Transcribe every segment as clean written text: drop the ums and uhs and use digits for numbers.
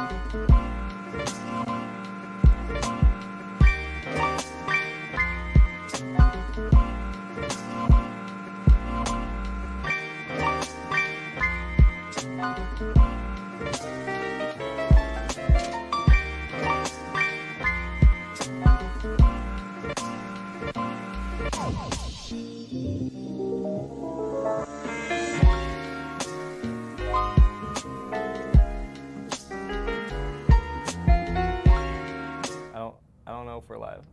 I don't know if we're live.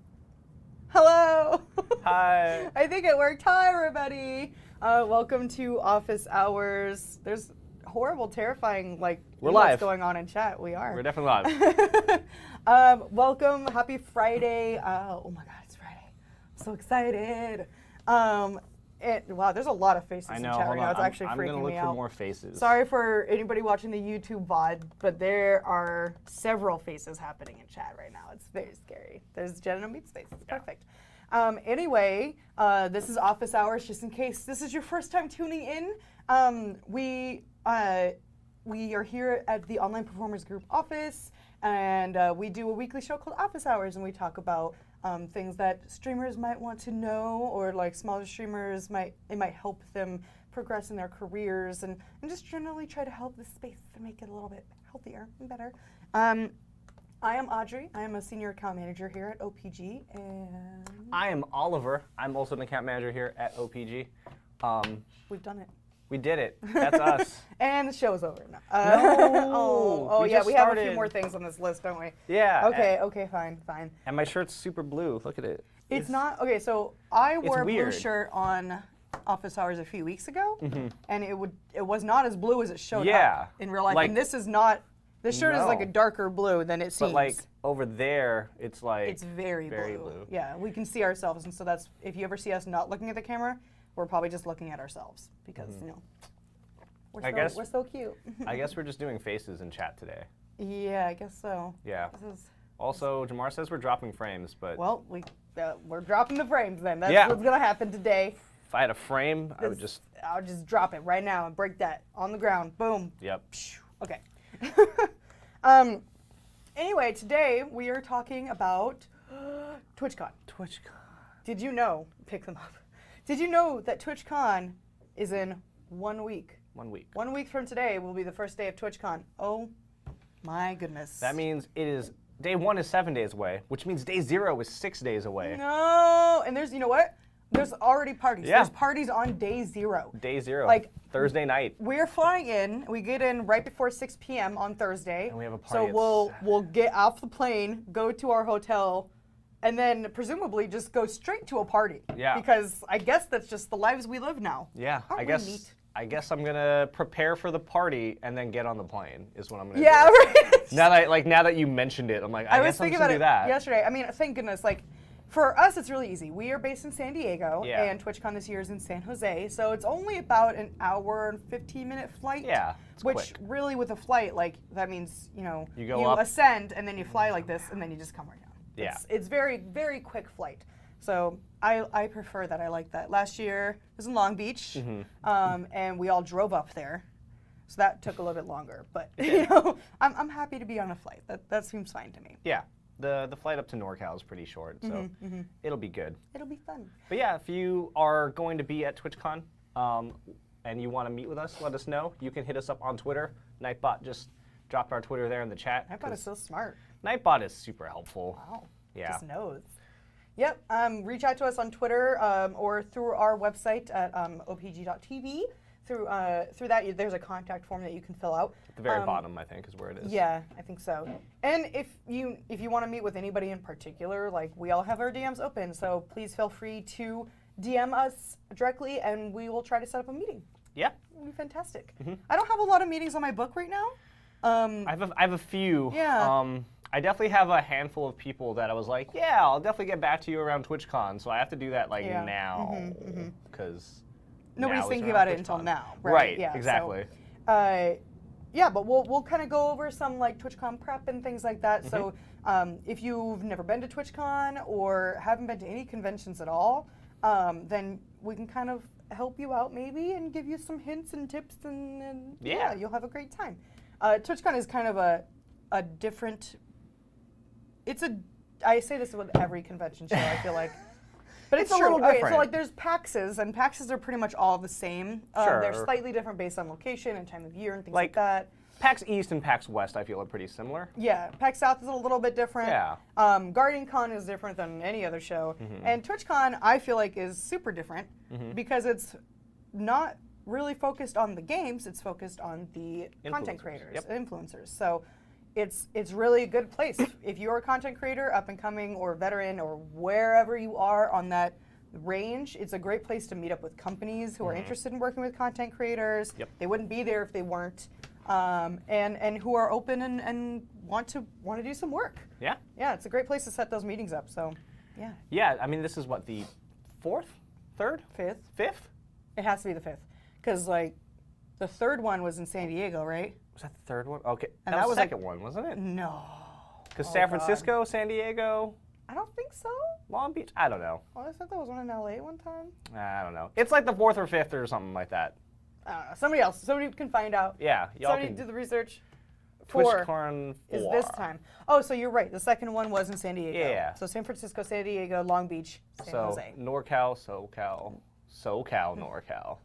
Hello. Hi. I think it worked. Hi, everybody. Welcome to Office Hours. There's horrible, terrifying, we're live. What's going on in chat. We are. We're definitely live. Welcome. Happy Friday. Oh my God, it's Friday. I'm so excited. Wow, there's a lot of faces in chat right now. It's actually freaking me out. I'm gonna look for more faces. Sorry for anybody watching the YouTube VOD, but there are several faces happening in chat right now. It's very scary. There's Jen and Meat's face. It's perfect. Anyway, this is Office Hours, just in case this is your first time tuning in. We are here at the Online Performers Group office, and we do a weekly show called Office Hours, and we talk about things that streamers might want to know, or like smaller streamers might help them progress in their careers, and just generally try to help the space to make it a little bit healthier and better. I am Audrey. I am a senior account manager here at OPG, and I am Oliver. I'm also an account manager here at OPG. We've done it. We did it. That's us. And the show's over. No. No. We have a few more things on this list, don't we? Yeah. Okay, fine. And my shirt's super blue. Look at it. It's not, okay, so I wore a blue shirt on Office Hours a few weeks ago, and it was not as blue as it showed up in real life. And this is not, this shirt is like a darker blue than it seems. But like over there, it's like it's very blue. Yeah, we can see ourselves, and so that's, if you ever see us not looking at the camera, we're probably just looking at ourselves because, you know, we're so cute. I guess we're just doing faces in chat today. Yeah, I guess so. Yeah. Also, Jamar says we're dropping frames, but... Well, we're dropping the frames then. That's what's going to happen today. If I had a frame, I would just... I'll just drop it right now and break that on the ground. Boom. Yep. Okay. Anyway, today we are talking about TwitchCon. Did you know, pick them up. Did you know that TwitchCon is in 1 week? 1 week. 1 week from today will be the first day of TwitchCon. Oh my goodness. That means day 1 is 7 days away, which means day 0 is 6 days away. No, and you know what? There's already parties. Yeah. There's parties on day 0. Day 0, like Thursday night. We're flying in. We get in right before 6 p.m. on Thursday. And we have a party. So we'll get off the plane, go to our hotel, and then presumably just go straight to a party. Yeah. Because I guess that's just the lives we live now. Yeah. I guess I'm gonna prepare for the party and then get on the plane is what I'm gonna do. Yeah, right. Now that you mentioned it, I'm like, I guess I'm gonna do that. Yesterday. I mean, thank goodness. Like, for us, it's really easy. We are based in San Diego, and TwitchCon this year is in San Jose, so it's only about an hour and 15-minute flight. Yeah, it's which quick. Really, with a flight, like that means you up, ascend and then you fly like this, and then you just come right down. Yeah, it's very, very quick flight. So I prefer that. I like that. Last year it was in Long Beach, and we all drove up there, so that took a little bit longer. But I'm happy to be on a flight. That seems fine to me. Yeah. The flight up to NorCal is pretty short, so it'll be good. It'll be fun. But yeah, if you are going to be at TwitchCon and you want to meet with us, let us know. You can hit us up on Twitter. Nightbot just dropped our Twitter there in the chat. Nightbot is so smart. Nightbot is super helpful. Wow. Yeah. Just knows. Yep. Reach out to us on Twitter or through our website at opg.tv. Through that, there's a contact form that you can fill out. At the very bottom, I think, is where it is. Yeah, I think so. And if you want to meet with anybody in particular, like, we all have our DMs open, so please feel free to DM us directly, and we will try to set up a meeting. Yeah. It'll be fantastic. I don't have a lot of meetings on my book right now. I have a few. Yeah. I definitely have a handful of people that I was like, yeah, I'll definitely get back to you around TwitchCon, so I have to do that now, because nobody's thinking about it until now, right? Right, yeah, exactly. So, yeah, but we'll kind of go over some like TwitchCon prep and things like that. So if you've never been to TwitchCon or haven't been to any conventions at all, then we can kind of help you out maybe and give you some hints and tips, and yeah, you'll have a great time. TwitchCon is kind of a different. I say this with every convention show. I feel like. But it's a true. little Okay, different. so like there's PAXs, and PAXs are pretty much all the same. Sure. They're slightly different based on location and time of year and things like that. PAX East and PAX West, I feel, are pretty similar. Yeah, PAX South is a little bit different. Yeah. Guardian Con is different than any other show. And TwitchCon, I feel like, is super different because it's not really focused on the games, it's focused on the content creators, influencers. So it's really a good place. If you're a content creator, up and coming, or veteran, or wherever you are on that range, it's a great place to meet up with companies who are interested in working with content creators. They wouldn't be there if they weren't. And who are open and want to do some work. Yeah, it's a great place to set those meetings up. So, yeah. Yeah, I mean, this is what, the 4th, 3rd, 5th? It has to be the 5th, because like the 3rd one was in San Diego, right? Was that the 3rd one? Okay, And that was the like- 2nd one, wasn't it? No. Because Oh, San God. Francisco, San Diego, I don't think so. Long Beach, I don't know. Oh, I thought there was one in LA one time. I don't know. It's like the 4th or 5th or something like that. I don't know. Somebody can find out. Yeah, y'all Somebody can. do the research. 4 TwitchCon 4. is this time. Oh, so you're right. The 2nd one was in San Diego. Yeah. So San Francisco, San Diego, Long Beach, San So Jose. NorCal, SoCal, NorCal.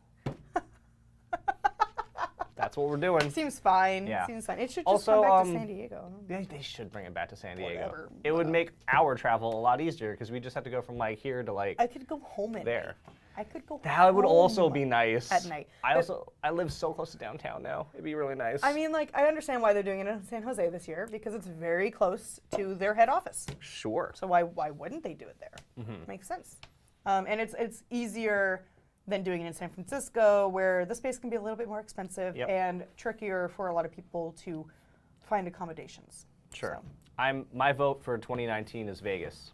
That's what we're doing. Seems fine. Yeah. Seems fine. It should just Also, come back to San Diego. They should bring it back to San Diego. Whatever. It would make our travel a lot easier because we just have to go from like here to like I could go home at there. night. I could go That would also home be nice. at night. I live so close to downtown now. It'd be really nice. I mean, like, I understand why they're doing it in San Jose this year, because it's very close to their head office. sure. So why wouldn't they do it there? Makes sense. And it's easier than doing it in San Francisco, where the space can be a little bit more expensive and trickier for a lot of people to find accommodations. Sure. So. My vote for 2019 is Vegas.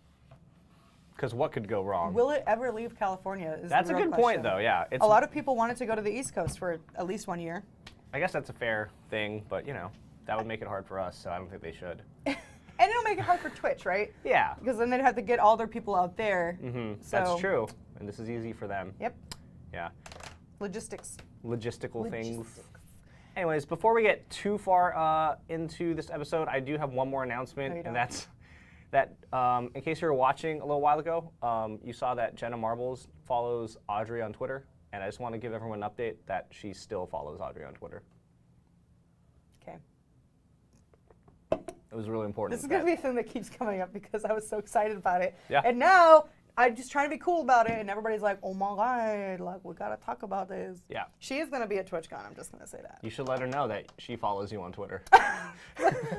Because what could go wrong? Will it ever leave California? That's a good point, though. Yeah. A lot of people wanted to go to the East Coast for at least 1 year. I guess that's a fair thing, but you know, that would make it hard for us, so I don't think they should. And it'll make it hard for Twitch, right? Yeah. Because then they'd have to get all their people out there. So, That's true. And this is easy for them. Yep. Yeah. Logistics. Logistical things. Anyways, before we get too far into this episode, I do have one more announcement, No, you and don't. that's that in case you were watching a little while ago, you saw that Jenna Marbles follows Audrey on Twitter, and I just want to give everyone an update that she still follows Audrey on Twitter. Okay. It was really important. This is going to be a thing that keeps coming up because I was so excited about it. Yeah. And now I'm just trying to be cool about it, and everybody's like, oh my God, like, we got to talk about this. Yeah. She is going to be at TwitchCon, I'm just going to say that. You should let her know that she follows you on Twitter.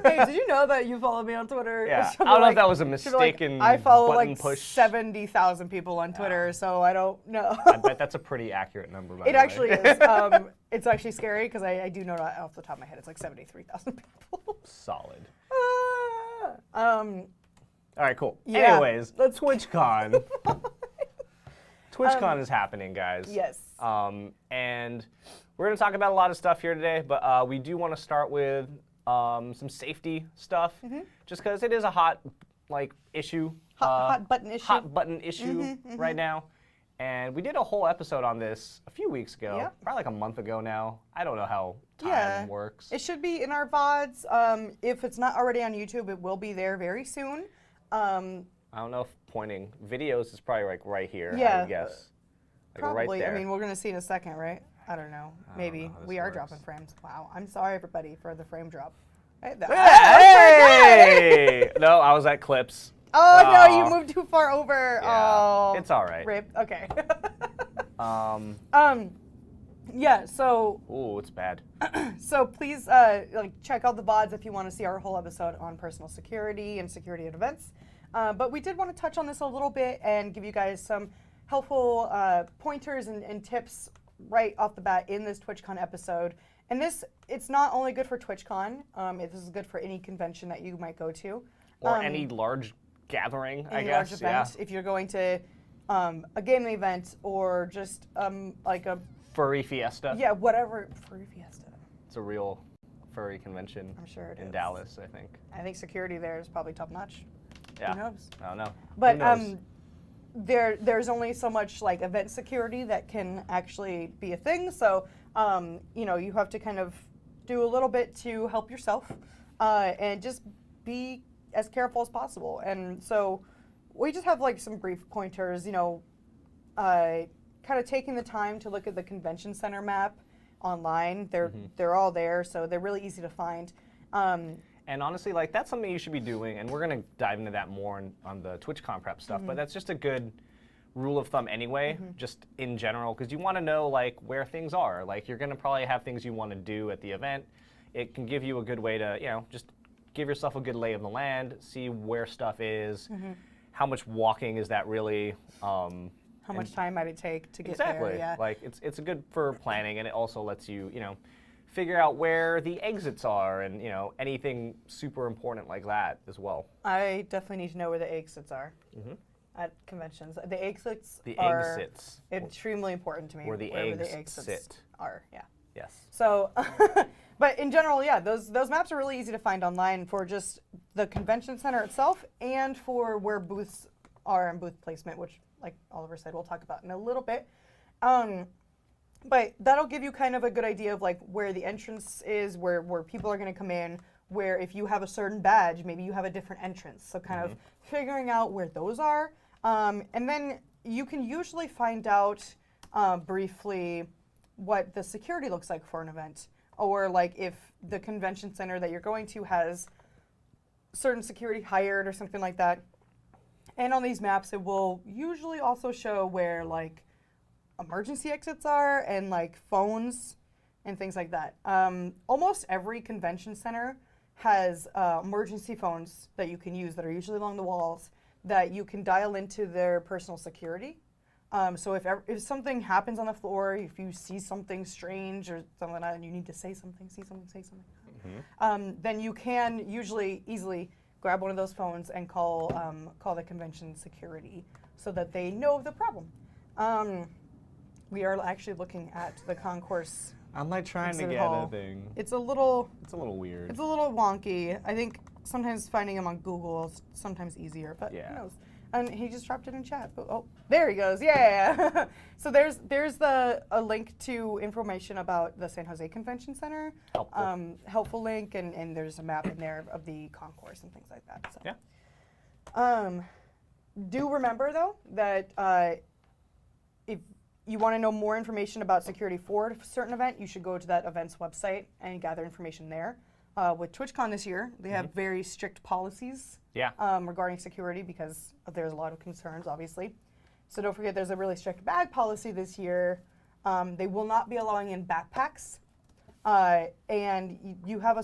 Hey, did you know that you follow me on Twitter? Yeah. She'll I don't be know if that was a she'll be like, mistaken I follow button like push. 70,000 people on Twitter, so I don't know. I bet that's a pretty accurate number, by It the way. actually is. It's actually scary because I do know that off the top of my head. It's like 73,000 people. Solid. Um, All right, cool. Yeah. Anyways, the TwitchCon. TwitchCon is happening, guys. yes. And we're going to talk about a lot of stuff here today, but we do want to start with some safety stuff, just because it is a hot issue. Hot button issue. Hot button issue right now. And we did a whole episode on this a few weeks ago, Yep. probably like a month ago now. I don't know how time Yeah. works. It should be in our VODs. If it's not already on YouTube, it will be there very soon. I don't know if pointing videos is probably like right here, I Yeah, would guess. Like Probably. right there. I mean, we're going to see in a second, right? I don't know. Maybe. know how this We are works. dropping frames. Wow. I'm sorry, everybody, for the frame drop. Hey, Hey! No, I was at clips. Oh, no, Aw. you moved too far over. Yeah, Oh. it's all right. Rip. Okay. Um, Yeah, so it's bad. please check out the VODs if you want to see our whole episode on personal security and security at events. But we did want to touch on this a little bit and give you guys some helpful pointers and tips right off the bat in this TwitchCon episode. And it's not only good for TwitchCon, this is good for any convention that you might go to. Or any large gathering, I Any guess. large event, if you're going to a gaming event or just like a, Furry Fiesta. yeah, whatever, Furry Fiesta. It's a real furry convention I'm sure it in is. Dallas, I think. I think security there is probably top notch. Yeah. Who knows? I don't know. But Who knows? there's only so much like event security that can actually be a thing. So you have to kind of do a little bit to help yourself. and just be as careful as possible. And so we just have like some brief pointers, you know, kind of taking the time to look at the convention center map online. They're all there, so they're really easy to find. And honestly, like that's something you should be doing, and we're gonna dive into that more on the TwitchCon prep stuff. But that's just a good rule of thumb anyway, just in general, because you want to know like where things are. Like you're gonna probably have things you want to do at the event. It can give you a good way to, you know, just give yourself a good lay of the land, see where stuff is, how much walking is that really. How much time might it take to get exactly. there? Yeah. Like it's a good for planning, and it also lets you, you know, figure out where the exits are, and you know anything super important like that as well. I definitely need to know where the exits are at conventions. The exits The are exits. extremely important to me. Where the wherever eggs the exits sit. are. Yeah. Yes. So, but in general, yeah, those maps are really easy to find online for just the convention center itself and for where booths are and booth placement, which, like Oliver said, we'll talk about in a little bit. But that'll give you kind of a good idea of like where the entrance is, where people are going to come in, where if you have a certain badge, maybe you have a different entrance. So kind of figuring out where those are. And then you can usually find out briefly what the security looks like for an event. Or like if the convention center that you're going to has certain security hired or something like that. And on these maps, it will usually also show where like emergency exits are and like phones and things like that. Almost every convention center has emergency phones that you can use that are usually along the walls that you can dial into their personal security. So if something happens on the floor, if you see something strange or something like that, and you need to say something, say something, then you can usually easily grab one of those phones and call the convention security so that they know of the problem. We are actually looking at the concourse. I'm like trying to exhibit get hall. a thing. It's a little weird. It's a little wonky. I think sometimes finding them on Google is sometimes easier, but Yeah. who knows? And he just dropped it in chat. Oh, there he goes. Yeah. So there's a link to information about the San Jose Convention Center. Helpful link, and there's a map in there of the concourse and things like that. So. Yeah. Do remember though that if you want to know more information about security for a certain event, you should go to that event's website and gather information there. With TwitchCon this year, they have very strict policies regarding security because there's a lot of concerns, obviously. So don't forget there's a really strict bag policy this year. They will not be allowing in backpacks. And you have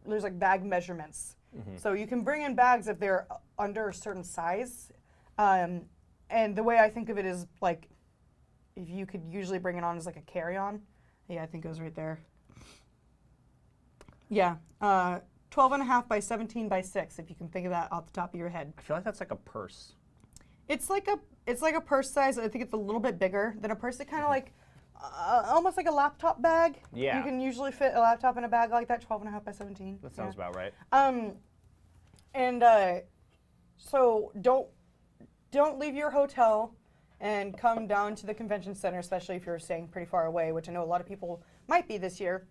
there's like bag measurements. So you can bring in bags if they're under a certain size. And the way I think of it is like, if you could usually bring it on as like a carry-on. Yeah, I think it goes right there. Yeah, 12.5 by 17 by 6, if you can think of that off the top of your head. I feel like that's like a purse. It's like a purse size. I think it's a little bit bigger than a purse. It's kind of like, almost like a laptop bag. Yeah. You can usually fit a laptop in a bag like that, 12.5 by 17. That sounds about right. So don't leave your hotel and come down to the convention center, especially if you're staying pretty far away, which I know a lot of people might be this year.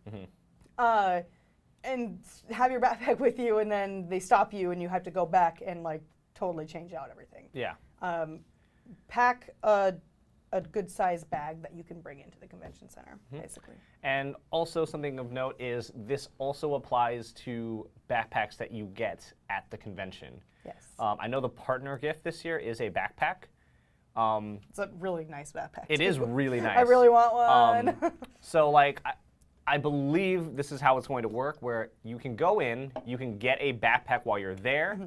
And have your backpack with you, and then they stop you, and you have to go back and like totally change out everything. Yeah. Pack a good sized bag that you can bring into the convention center, basically. And also something of note is this also applies to backpacks that you get at the convention. Yes. I know the partner gift this year is a backpack. It's a really nice backpack. It is really nice. I really want one. So like, I believe this is how it's going to work, where you can go in, you can get a backpack while you're there,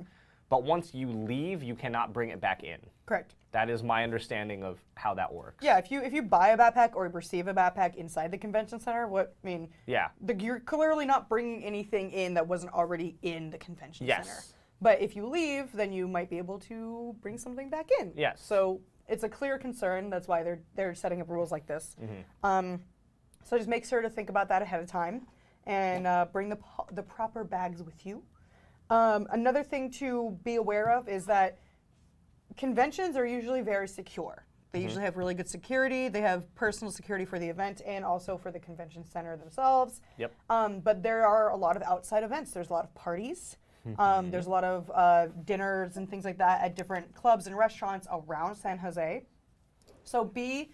but once you leave, you cannot bring it back in. Correct. That is my understanding of how that works. Yeah, if you buy a backpack or receive a backpack inside the convention center, Yeah. You're clearly not bringing anything in that wasn't already in the convention Yes. center. But if you leave, then you might be able to bring something back in. Yes. So it's a clear concern. That's why they're setting up rules like this. So just make sure to think about that ahead of time, and bring the proper bags with you. Another thing to be aware of is that conventions are usually very secure. They usually have really good security. They have personal security for the event and also for the convention center themselves. Yep. But there are a lot of outside events. There's a lot of parties. There's a lot of dinners and things like that at different clubs and restaurants around San Jose. So be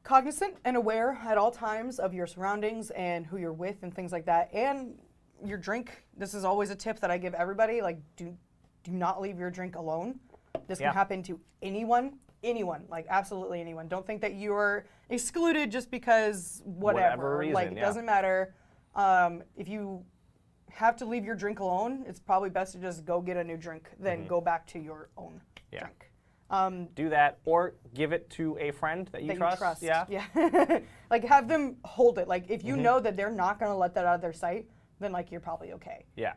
cognizant and aware at all times of your surroundings and who you're with and things like that. And your drink. This is always a tip that I give everybody. Like, do not leave your drink alone. This can happen to anyone, like absolutely anyone. Don't think that you're excluded just because whatever reason, like, it doesn't matter. If you have to leave your drink alone, it's probably best to just go get a new drink than go back to your own drink. Do that, or give it to a friend that you trust. Yeah. Like, have them hold it. Like, if you know that they're not going to let that out of their sight, then like you're probably okay. Yeah.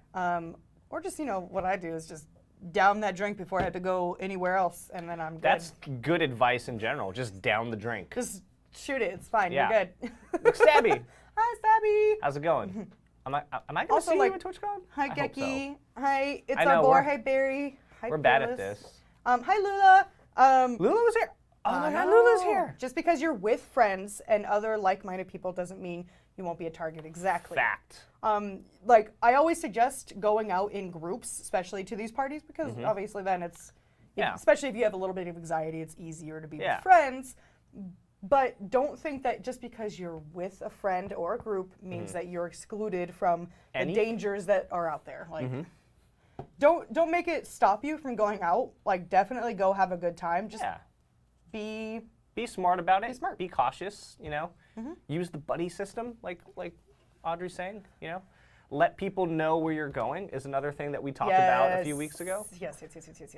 Or just, what I do is just down that drink before I have to go anywhere else, and then I'm good. That's good advice in general. Just down the drink. Just shoot it. It's fine. Yeah. You're good. Look, Stabby. Hi, Stabby. How's it going? Am I going to Also, see like, you at TwitchCon? Hi, I hope Geki. so. Hi, it's I know, Arbor. Hi, Barry. Hi, We're bad Phyllis. at this. Hi, Lula. Lula was here. Oh my God, no. Lula's here. Just because you're with friends and other like-minded people doesn't mean you won't be a target. Exactly. Fact. Like, I always suggest going out in groups, especially to these parties, because obviously then it's, especially if you have a little bit of anxiety, it's easier to be with friends. But don't think that just because you're with a friend or a group means that you're excluded from the dangers that are out there. Like, don't make it stop you from going out. Like, definitely go have a good time. Just be smart about it. Be smart. Be cautious. Use the buddy system, like Audrey's saying. Let people know where you're going is another thing that we talked about a few weeks ago. Yes.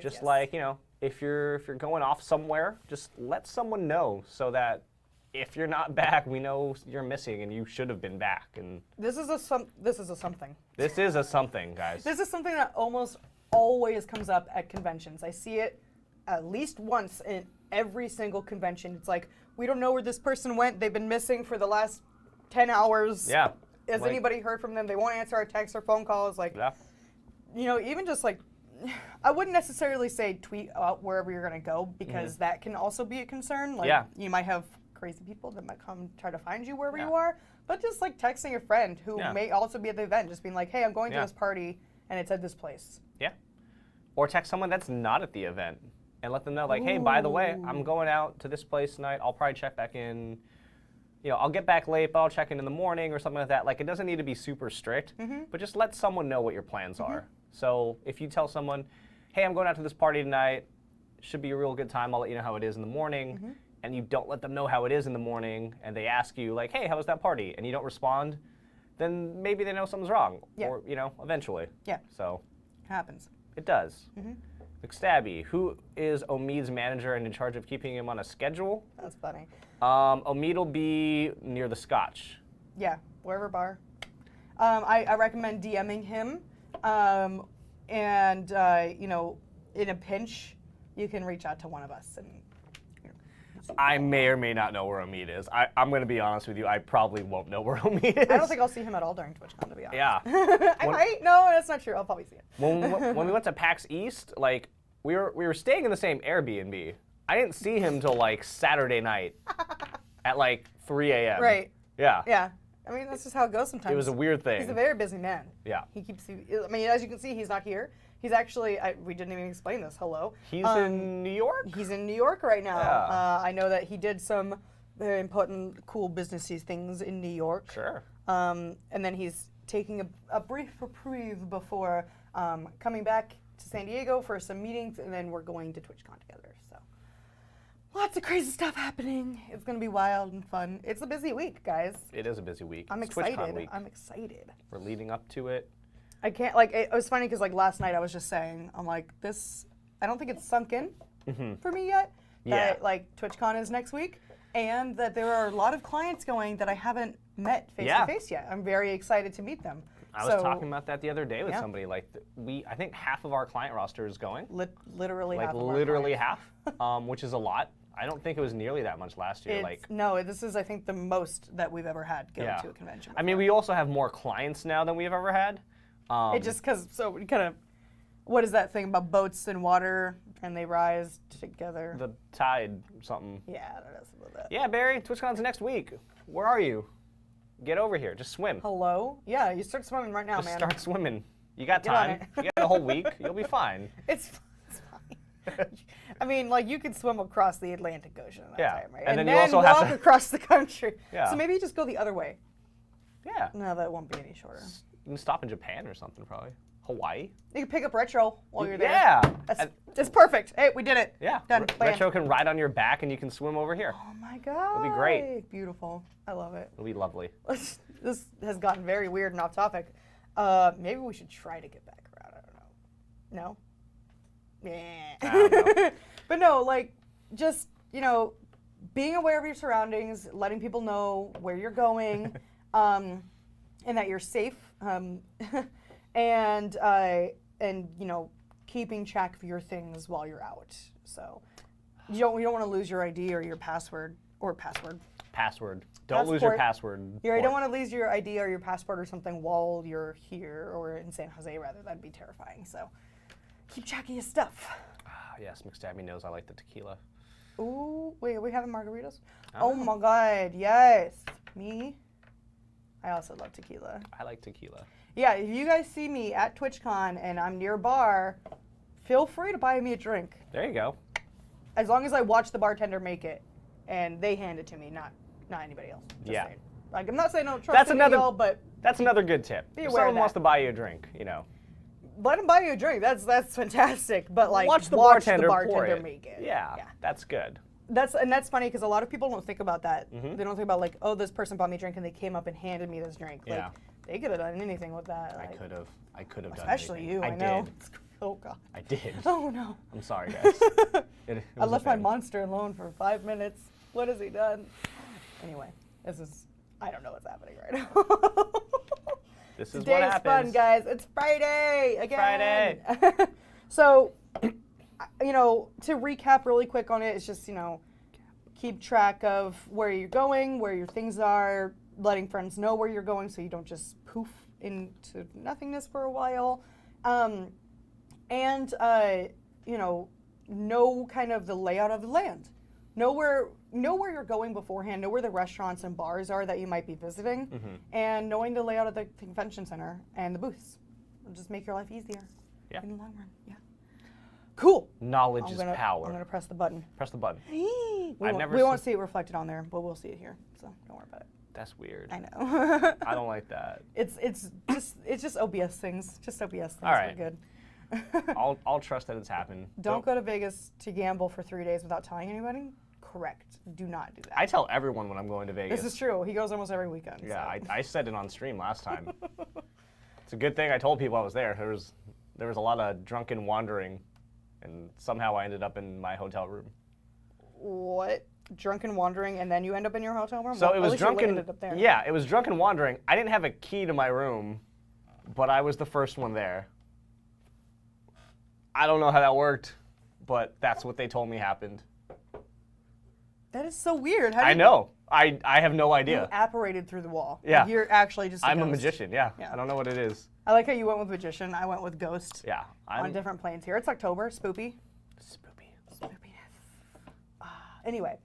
Just like, if you're going off somewhere, just let someone know so that if you're not back, we know you're missing and you should have been back. And this is a something. This is a something, guys. This is something that almost always comes up at conventions. I see it at least once in every single convention. It's like, we don't know where this person went. They've been missing for the last 10 hours. Yeah. Has anybody heard from them? They won't answer our texts or phone calls. Like, even just like, I wouldn't necessarily say tweet out wherever you're going to go, because that can also be a concern. Like, you might have crazy people that might come try to find you wherever you are. But just like texting a friend who may also be at the event, just being like, hey, I'm going to this party and it's at this place. Yeah. Or text someone that's not at the event and let them know, like, hey, by the way, I'm going out to this place tonight. I'll probably check back in. I'll get back late, but I'll check in the morning or something like that. Like, it doesn't need to be super strict, but just let someone know what your plans are. So if you tell someone, hey, I'm going out to this party tonight, should be a real good time, I'll let you know how it is in the morning, and you don't let them know how it is in the morning, and they ask you, like, hey, how was that party? And you don't respond, then maybe they know something's wrong, or, eventually. Yeah. So. Happens. It does. McStabby, who is Omid's manager and in charge of keeping him on a schedule? That's funny. Omid will be near the Scotch. Yeah, wherever bar. I recommend DMing him, and in a pinch, you can reach out to one of us. And I may or may not know where Omid is. I'm going to be honest with you. I probably won't know where Omid is. I don't think I'll see him at all during TwitchCon, to be honest. Yeah. I might. No, that's not true. I'll probably see him. When we went to PAX East, like, we were staying in the same Airbnb. I didn't see him till like Saturday night at like 3 a.m. Right. Yeah. Yeah. I mean, that's just how it goes sometimes. It was a weird thing. He's a very busy man. Yeah. He keeps. I mean, as you can see, he's not here. He's actually. We didn't even explain this. Hello. He's in New York. He's in New York right now. Yeah. I know that he did some very important, cool businessy things in New York. Sure. And then he's taking a brief reprieve before coming back to San Diego for some meetings, and then we're going to TwitchCon together. So lots of crazy stuff happening. It's gonna be wild and fun. It's a busy week, guys. It is a busy week. I'm It's excited. TwitchCon week. I'm excited. We're leading up to it. I can't, like, it was funny because, like, last night I was just saying, I'm like, this, I don't think it's sunk in for me yet. That, like, TwitchCon is next week, and that there are a lot of clients going that I haven't met face to face yet. I'm very excited to meet them. I was talking about that the other day with somebody. Like, I think half of our client roster is going. Literally like half. Like, literally half, which is a lot. I don't think it was nearly that much last year. No, this is, I think, the most that we've ever had go to a convention before. I mean, we also have more clients now than we've ever had. It just because, so we kind of What is that thing about boats and water and they rise together? The tide, something. Yeah, I don't know something about that. Yeah, Barry, TwitchCon's next week. Where are you? Get over here. Just swim. Hello? Yeah, you start swimming right now, Just man. start swimming. You got Get on time. it. You got a whole week. You'll be fine. It's fine. I mean, like, you could swim across the Atlantic Ocean in that Yeah, time, right? and then you also walk have to- across the country. Yeah. So maybe you just go the other way. Yeah. No, that won't be any shorter. You can stop in Japan or something, probably. Hawaii. You can pick up Retro while you're there. Yeah. That's perfect. Hey, we did it. Yeah. Done. Plan. Retro can ride on your back and you can swim over here. Oh my god. It'll be great. Beautiful. I love it. It'll be lovely. This has gotten very weird and off topic. Maybe we should try to get back around. I don't know. No? Yeah. I don't know. But no, like, just, you know, being aware of your surroundings, letting people know where you're going, and that you're safe, and you know, keeping track of your things while you're out. So you don't want to lose your ID or your password Password. Don't lose your Passport. password. You don't want to lose your ID or your passport or something while you're here or in San Jose, rather. That'd be terrifying. So keep track of your stuff. Yes, McStabby knows I like the tequila. Ooh, wait, are we having margaritas? Oh. Oh my god, yes. Me? I also love tequila. I like tequila. Yeah, if you guys see me at TwitchCon and I'm near a bar, feel free to buy me a drink. There you go. As long as I watch the bartender make it and they hand it to me, not anybody else. Just Yeah. saying. Like, I'm not saying I don't trust That's anybody another- else, but That's another good tip. Be If aware of someone wants that. to buy you a drink, you know. let him buy you a drink. That's fantastic. But like, watch the bartender, pour bartender it. make it. Yeah, that's good. That's funny because a lot of people don't think about that. Mhm. They don't think about like, oh, this person bought me a drink and they came up and handed me this drink. Like, Yeah. they could have done anything with that. I Like, could have done especially anything. you. I I know. did. Oh god. I did. Oh no. I'm sorry, guys. It I was a left my thing. monster alone for 5 minutes. What has he done? Anyway, I don't know what's happening right now. This is what Today's happens. fun, guys. It's Friday again. Friday. So, you know, to recap really quick on it, it's just, you know, keep track of where you're going, where your things are, letting friends know where you're going so you don't just poof into nothingness for a while. You know kind of the layout of the land. Know where you're going beforehand, know where the restaurants and bars are that you might be visiting, and knowing the layout of the convention center and the booths. It'll just make your life easier Yeah. in the long run. Yeah. Cool. Knowledge is power. I'm gonna press the button. Press the button. We never won't seen- see it reflected on there, but we'll see it here. So don't worry about it. That's weird. I know. I don't like that. It's just OBS things. Just OBS things. All right. We're good. I'll trust that it's happened. Don't go to Vegas to gamble for 3 days without telling anybody. Correct. Do not do that. I tell everyone when I'm going to Vegas. This is true. He goes almost every weekend. Yeah, so. I said it on stream last time. It's a good thing I told people I was there. There was a lot of drunken wandering, and somehow I ended up in my hotel room. What? Drunken wandering, and then you end up in your hotel room? So Well, it at was least you drunken. ended up there. Yeah, it was drunken wandering. I didn't have a key to my room, but I was the first one there. I don't know how that worked, but that's what they told me happened. That is so weird. How I did know. I have no You idea. apparated through the wall. Yeah. Like, you're actually just I'm a ghost. magician. Yeah. Yeah. I don't know what it is. I like how you went with magician. I went with ghost. Yeah. On different planes here. It's October. Spoopy. Spoopy. Spoopiness. Anyway.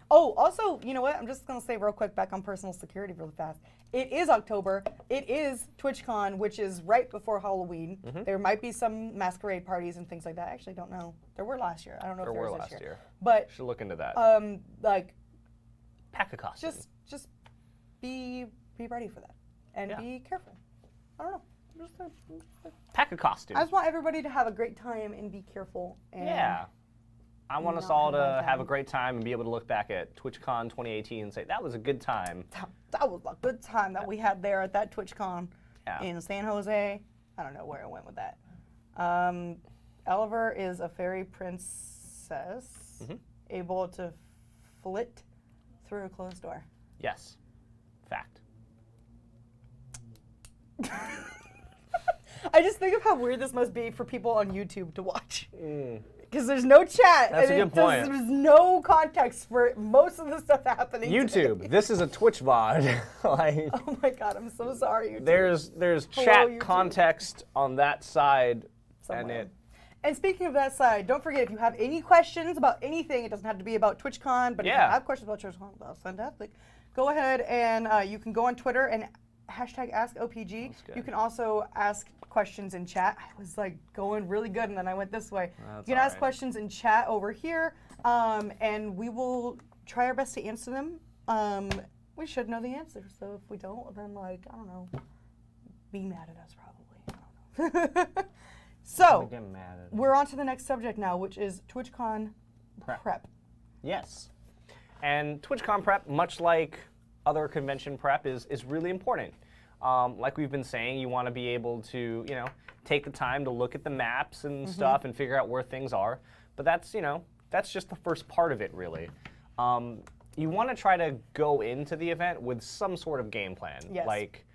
Also, you know what? I'm just going to say real quick back on personal security really fast. It is October. It is TwitchCon, which is right before Halloween. There might be some masquerade parties and things like that. I actually don't know. There were last year. I don't know There if there were was last this year. But Should look into that. like Pack a costume. just be ready for that and Yeah. be careful. I don't know. Pack a costume. I just want everybody to have a great time and be careful. And Yeah. I want us not all have a bad to have time. a great time and be able to look back at TwitchCon 2018 and say, that was a good time. That was a good time that we had there at that TwitchCon Yeah. in San Jose. I don't know where I went with that. Oliver is a fairy princess able to flit through a closed door. Yes. Fact. I just think of how weird this must be for people on YouTube to watch. Because there's no chat. That's and a good point. There's no context for most of the stuff happening. YouTube. today. This is a Twitch VOD. Like, Oh my god, I'm so sorry. YouTube. there's Hello, chat YouTube. context on that side somewhere. And speaking of that side, don't forget, if you have any questions about anything, it doesn't have to be about TwitchCon, but if you have questions about TwitchCon, that's fantastic. Go ahead and you can go on Twitter and hashtag AskOPG. You can also ask questions in chat. I was like going really good, and then I went this way. You can ask questions in chat over here, and we will try our best to answer them. We should know the answer, so if we don't, then like, I don't know, be mad at us probably. I don't know. So, we're on to the next subject now, which is TwitchCon prep. Yes. And TwitchCon prep, much like other convention prep, is really important. Like we've been saying, you want to be able to, take the time to look at the maps and stuff and figure out where things are. But that's, that's just the first part of it, really. You want to try to go into the event with some sort of game plan. Yes. Like,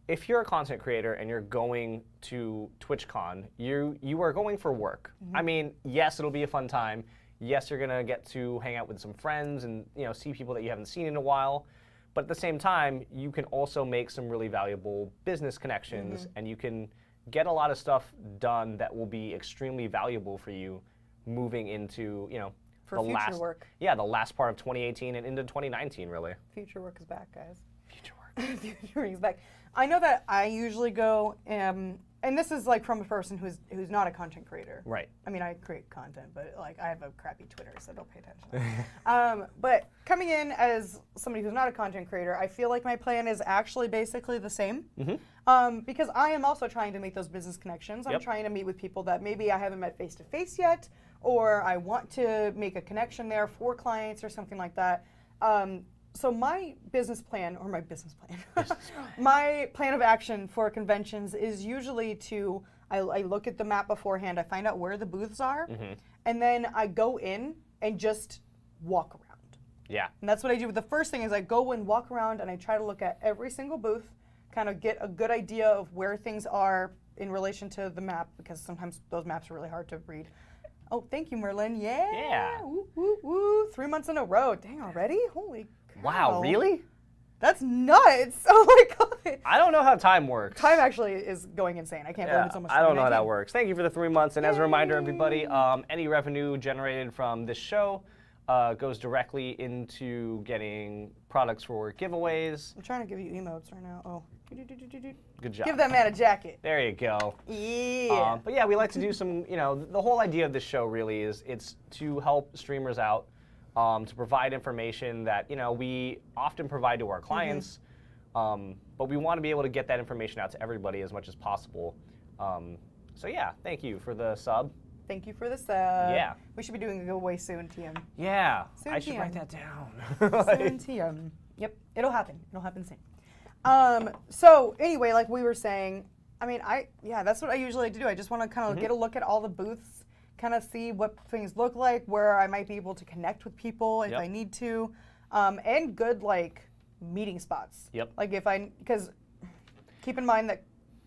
if you're a content creator and you're going to TwitchCon, you are going for work. I mean, yes, it'll be a fun time. Yes, you're gonna get to hang out with some friends and see people that you haven't seen in a while. But at the same time, you can also make some really valuable business connections, and you can get a lot of stuff done that will be extremely valuable for you moving into for the future work. Yeah, the last part of 2018 and into 2019, really. Future work is back, guys. Future work. Future work is back. I know that I usually go, and this is like from a person who's not a content creator. Right. I mean, I create content, but like I have a crappy Twitter, so don't pay attention. But coming in as somebody who's not a content creator, I feel like my plan is actually basically the same. Because I am also trying to make those business connections. I'm trying to meet with people that maybe I haven't met face to face yet, or I want to make a connection there for clients or something like that. So my business plan, my plan of action for conventions is usually I look at the map beforehand, I find out where the booths are, and then I go in and just walk around. Yeah. And that's what I do. The first thing is I go and walk around and I try to look at every single booth, kind of get a good idea of where things are in relation to the map, because sometimes those maps are really hard to read. Oh, thank you, Merlin. Yeah. Yeah. Woo, woo, woo. 3 months in a row. Dang, already? Holy cow. Wow, really? That's nuts. Oh my God. I don't know how time works. Time actually is going insane. I can't believe it's almost I don't know how that works. Thank you for the 3 months. And as a reminder, everybody, any revenue generated from this show goes directly into getting products for giveaways. I'm trying to give you emotes right now. Oh. Good job. Give that man a jacket. There you go. Yeah. But yeah, we like to do some, the whole idea of this show really is it's to help streamers out, to provide information that, we often provide to our clients, but we want to be able to get that information out to everybody as much as possible. So yeah, thank you for the sub. Thank you for the sub. Yeah. We should be doing a giveaway soon, TM. Yeah. Soon, I should TM. write that down. Soon, TM. Yep, it'll happen. It'll happen soon. So anyway, like we were saying, I mean, that's what I usually like to do. I just want to kind of get a look at all the booths, kind of see what things look like, where I might be able to connect with people if I need to, and good like meeting spots. Yep. Like because keep in mind that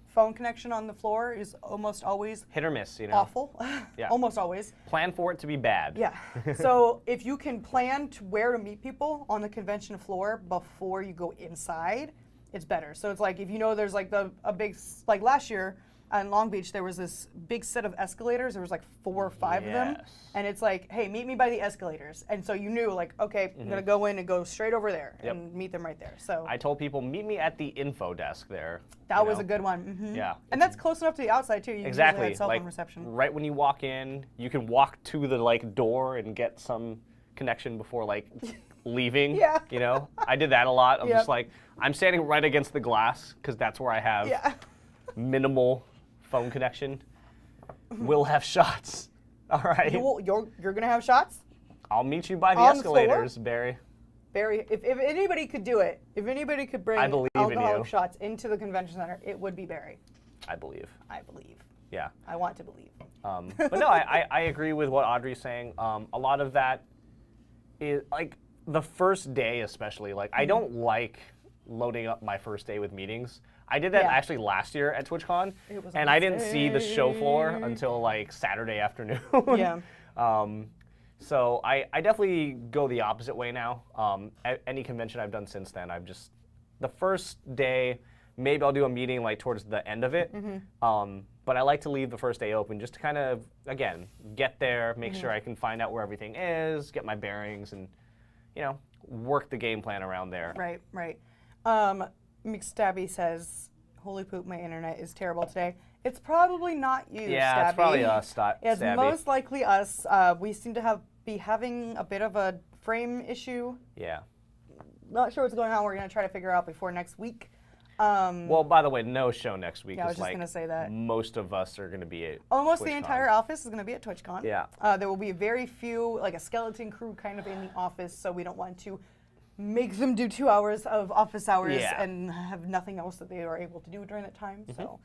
phone connection on the floor is almost always hit or miss, awful. Yeah. Almost always. Plan for it to be bad. Yeah. So if you can plan to where to meet people on the convention floor before you go inside, it's better. So it's like if there's like a big, like last year in Long Beach, there was this big set of escalators. There was like 4 or 5 of them. And it's like, hey, meet me by the escalators. And so you knew like, okay, I'm going to go in and go straight over there and meet them right there. So I told people, meet me at the info desk there. That was a good one. Yeah. And that's close enough to the outside too. You exactly. Have cell phone reception. Right when you walk in, you can walk to the like door and get some connection before like leaving. Yeah. I did that a lot. I'm just like, I'm standing right against the glass because that's where I have minimal phone connection. We'll have shots. All right. You're gonna have shots? I'll meet you by the On escalators, the Barry. Barry, if anybody could do it, if anybody could bring alcoholic shots into the convention center, it would be Barry. I believe. I believe. Yeah. I want to believe. But no, I agree with what Audrey's saying. A lot of that is like the first day, especially. Like I don't like loading up my first day with meetings. I did that actually last year at TwitchCon, and I didn't see the show floor until like Saturday afternoon. Yeah. So I definitely go the opposite way now. At any convention I've done since then, the first day, maybe I'll do a meeting like towards the end of it. But I like to leave the first day open just to kind of, again, get there, make sure I can find out where everything is, get my bearings, and, you know, work the game plan around there. Right, right. McStabby says, holy poop, my internet is terrible today. It's probably not you, Yeah, Stabby. it's probably us, It's Stabby. most likely us. We seem to be having a bit of a frame issue. Yeah. Not sure what's going on. We're going to try to figure out before next week. Well, by the way, no show next week. Yeah, I was is just like going to say that. most of us are going to be at Almost the TwitchCon. entire office is going to be at TwitchCon. Yeah. There will be very few, like a skeleton crew kind of in the office, so we don't want to make them do 2 hours of office hours Yeah. and have nothing else that they are able to do during that time. So,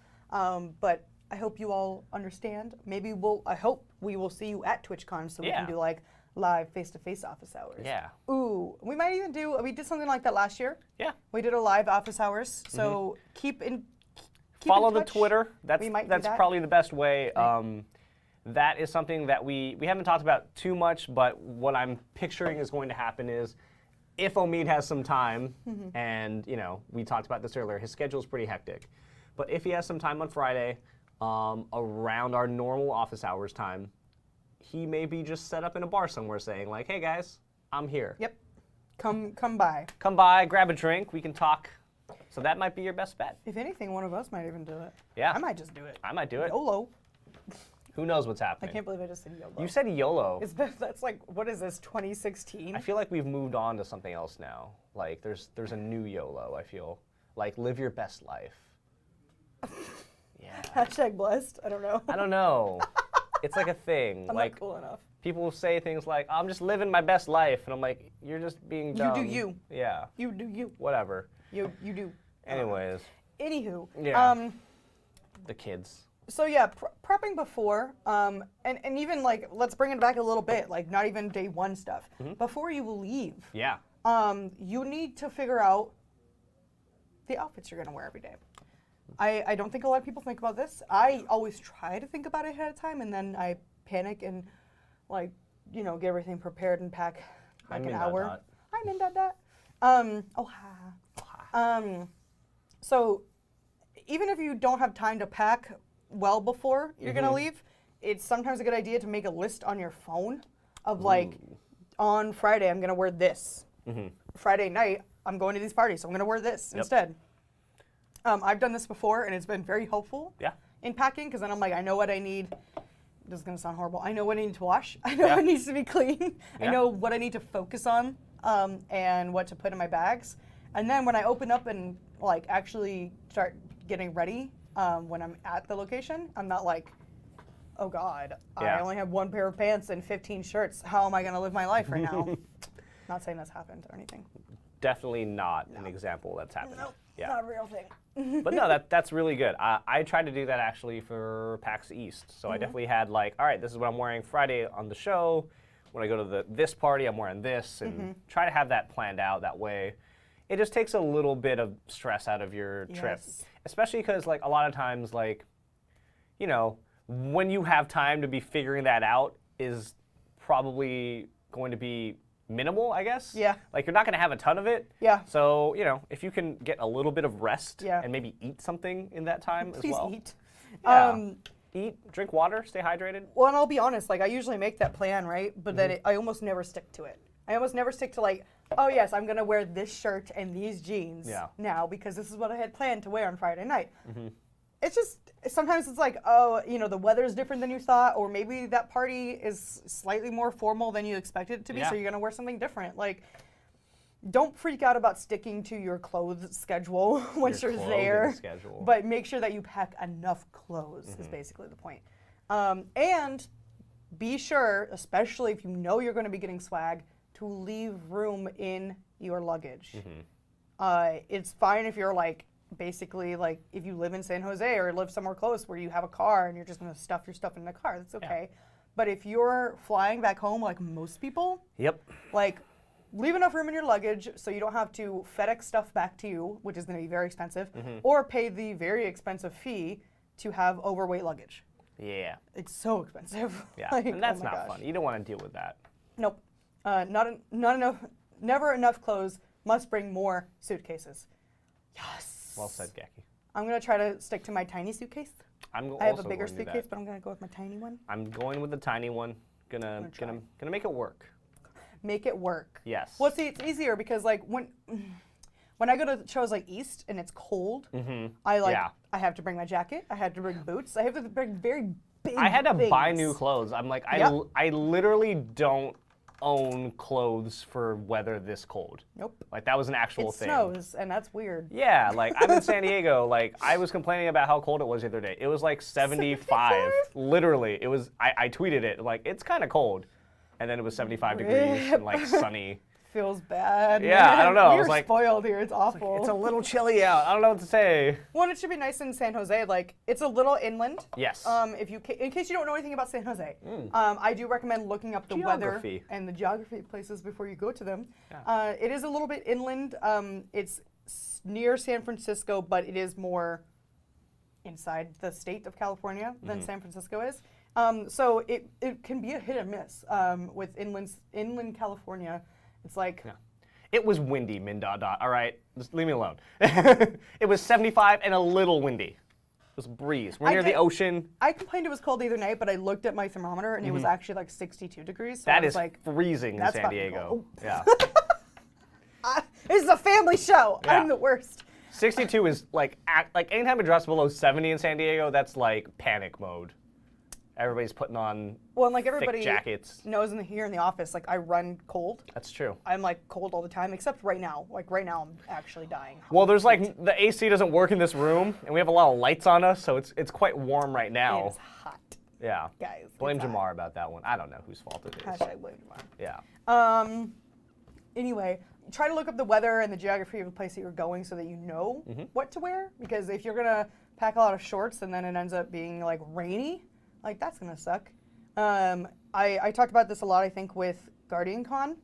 but I hope you all understand. Maybe I hope we will see you at TwitchCon so we Yeah. can do like live face-to-face office hours. Yeah. Ooh, we might even we did something like that last year. Yeah. We did a live office hours. So keep Follow in the touch. Twitter. That's We might do that's that. probably the best way. That is something that we haven't talked about too much, but what I'm picturing is going to happen is if Omid has some time, and you know, we talked about this earlier, his schedule is pretty hectic. But if he has some time on Friday, around our normal office hours time, he may be just set up in a bar somewhere saying like, hey guys, I'm here. Yep. Come by. Come by, grab a drink, we can talk. So that might be your best bet. If anything, one of us might even do it. Yeah. I might just do it. I might do it. YOLO. Who knows what's I happening? can't believe I just said YOLO. You said YOLO. That's like, what is this, 2016? I feel like we've moved on to something else now. Like there's a new YOLO, I feel. Like live your best life. Yeah. Hashtag blessed. I don't know. I don't know. It's like a thing. I'm like not cool enough. people say things like, I'm just living my best life, and I'm like, you're just being dumb. You do you. Yeah. You do you. Whatever. You do. Anyways, Anywho. Yeah. The kids. So yeah, prepping before, and even like, let's bring it back a little bit, like not even day one stuff. Before you leave, Yeah. you need to figure out the outfits you're gonna wear every day. I don't think a lot of people think about this. I always try to think about it ahead of time, and then I panic and like, you know, get everything prepared and pack like an hour. I'm in that. So even if you don't have time to pack well before you're gonna leave, it's sometimes a good idea to make a list on your phone of like, on Friday I'm gonna wear this. Friday night I'm going to these parties, so I'm gonna wear this instead. I've done this before, and it's been very helpful in packing, because then I'm like, I know what I need. This is going to sound horrible. I know what I need to wash. I know what needs to be clean. I know what I need to focus on, and what to put in my bags. And then when I open up and like actually start getting ready, when I'm at the location, I'm not like, oh God, I only have one pair of pants and 15 shirts. How am I going to live my life right now? Not saying that's happened or anything. Definitely not an example that's happened. Nope, Yeah. not a real thing. But no, that's really good. I tried to do that actually for PAX East. So I definitely had like, all right, this is what I'm wearing Friday on the show. When I go to this party, I'm wearing this, and try to have that planned out that way. It just takes a little bit of stress out of your trip, especially because like a lot of times, like, you know, when you have time to be figuring that out is probably going to be minimal, I guess. Yeah. Like you're not going to have a ton of it. Yeah. So, you know, if you can get a little bit of rest Yeah. and maybe eat something in that time Please as well. eat. Yeah. Eat, drink water, stay hydrated. Well, and I'll be honest, like I usually make that plan, right? But then I almost never stick to it. I almost never stick to like, oh yes, I'm gonna wear this shirt and these jeans now because this is what I had planned to wear on Friday night. It's just, sometimes it's like, oh, you know, the weather's different than you thought, or maybe that party is slightly more formal than you expected it to be, so you're gonna wear something different. Like, don't freak out about sticking to your clothes schedule once you're there. Schedule. But make sure that you pack enough clothes is basically the point. And be sure, especially if you know you're going to be getting swag, to leave room in your luggage. It's fine if you're like, basically like if you live in San Jose or live somewhere close where you have a car and you're just going to stuff your stuff in the car, that's okay. But if you're flying back home like most people, like leave enough room in your luggage so you don't have to FedEx stuff back to you, which is going to be very expensive, or pay the very expensive fee to have overweight luggage. Yeah. It's so expensive. Yeah. Like, And that's oh my not gosh. fun. You don't want to deal with that. Nope. Not enough. Never enough clothes. Must bring more suitcases. Yes. Well said, Gaki. I'm going to try to stick to my tiny suitcase. I have a bigger suitcase, but I'm going to go with my tiny one. I'm going with the tiny one. Gonna make it work. Make it work. Yes. Well, see, it's easier because like when I go to shows like East and it's cold, I have to bring my jacket. I have to bring boots. I have to bring very big I had to things. buy new clothes. I'm like, I literally don't own clothes for weather this cold. Nope. Like that was an actual thing. It snows, and that's weird. Yeah, like I'm in San Diego. Like I was complaining about how cold it was the other day. It was like 75. Literally, it was. I tweeted it like it's kind of cold, and then it was 75 degrees and like sunny. Feels bad. Yeah, man. I don't know. We're like, spoiled here. It's awful. It's a little chilly out. I don't know what to say. Well, it should be nice in San Jose. Like it's a little inland. Yes. In case you don't know anything about San Jose, I do recommend looking up the weather and the geography of places before you go to them. Yeah. It is a little bit inland. It's near San Francisco, but it is more inside the state of California than San Francisco is. So it can be a hit or miss with inland California. It's like... Yeah. It was windy, all right? Just leave me alone. It was 75 and a little windy. It was a breeze. We're near the ocean. I complained it was cold the other night, but I looked at my thermometer and it was actually like 62 degrees. So that is like, freezing in San Diego. Yeah. This is a family show. Yeah. I'm the worst. 62 is like anytime it drops below 70 in San Diego, that's like panic mode. Everybody's putting on everybody thick jackets. knows here in the office, like I run cold. That's true. I'm like cold all the time, except right now. Like right now, I'm actually dying. Well, there's like the AC doesn't work in this room, and we have a lot of lights on us, so it's quite warm right now. It is hot. Yeah. Guys. Blame Jamar about that one. I don't know whose fault it is. Hashtag blame Jamar. Yeah. Anyway, try to look up the weather and the geography of the place that you're going so that you know what to wear. Because if you're gonna pack a lot of shorts and then it ends up being like rainy, like that's gonna suck. I talked about this a lot, I think, with GuardianCon,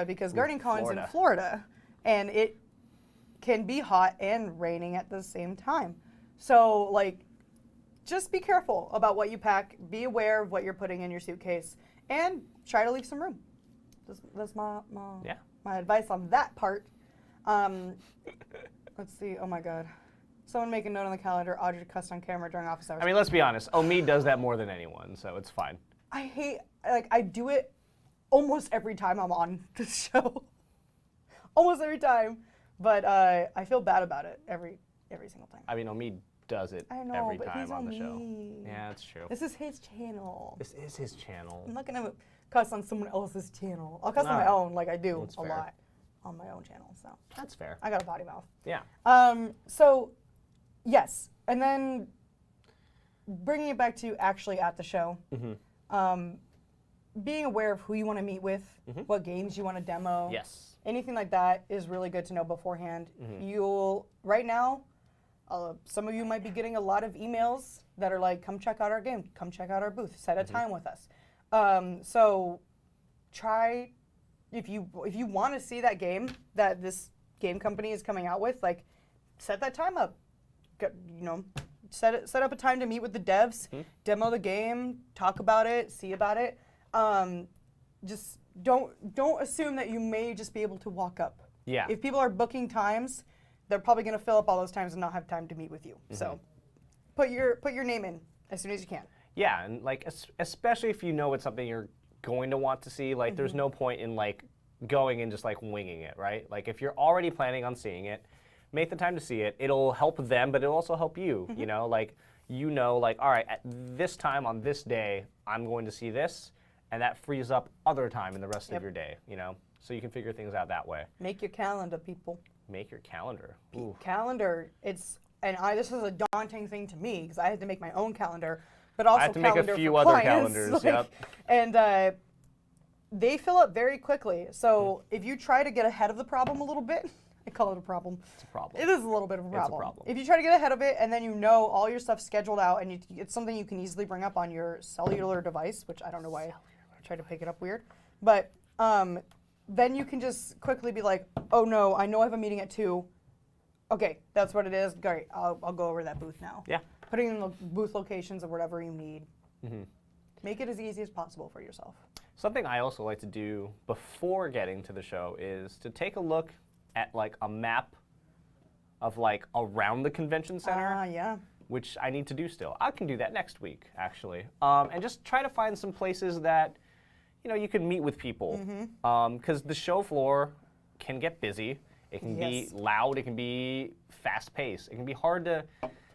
because GuardianCon's in Florida, and it can be hot and raining at the same time. So, like, just be careful about what you pack, be aware of what you're putting in your suitcase, and try to leave some room. That's my advice on that part. Let's see, oh my God. Someone make a note on the calendar, Audrey cussed on camera during office hours. I mean, let's be honest. Omid does that more than anyone, so it's fine. I do it almost every time I'm on the show. Almost every time. But I feel bad about it every single time. I mean, Omid does it every time on the show. Yeah, that's true. This is his channel. This is his channel. I'm not going to cuss on someone else's channel. I'll cuss on my own like I do a lot on my own channel. So that's fair. I got a potty mouth. Yeah. So... Yes, and then bringing it back to actually at the show, being aware of who you want to meet with, what games you want to demo, anything like that is really good to know beforehand. Right now, some of you might be getting a lot of emails that are like, come check out our game, come check out our booth, set a time with us. So try, if you want to see that game that this game company is coming out with, like set that time up. Set up a time to meet with the devs, demo the game, talk about it, see about it. Just don't assume that you may just be able to walk up. Yeah. If people are booking times, they're probably going to fill up all those times and not have time to meet with you. So put your name in as soon as you can. Yeah, and like especially if you know it's something you're going to want to see, like there's no point in like going and just like winging it, right? Like if you're already planning on seeing it, make the time to see it. It'll help them, but it'll also help you, like, all right, at this time on this day, I'm going to see this, and that frees up other time in the rest of your day, so you can figure things out that way. Make your calendar, people. Make your calendar. Calendar, this is a daunting thing to me, because I had to make my own calendar, but also I have to make a few other clients, calendars, And they fill up very quickly, so if you try to get ahead of the problem a little bit, I call it a problem. It's a problem. It is a little bit of a problem. It's a problem. If you try to get ahead of it and then you know all your stuff's scheduled out and it's something you can easily bring up on your cellular device, which I don't know why I tried to pick it up weird, but then you can just quickly be like, oh no, I know I have a meeting at 2. Okay, that's what it is. Great, I'll go over that booth now. Yeah. Putting in the booth locations or whatever you need. Make it as easy as possible for yourself. Something I also like to do before getting to the show is to take a look at like a map of like around the convention center, Yeah. which I need to do still. I can do that next week, actually. And just try to find some places that, you can meet with people. Because the show floor can get busy. It can be loud. It can be fast-paced. It can be hard to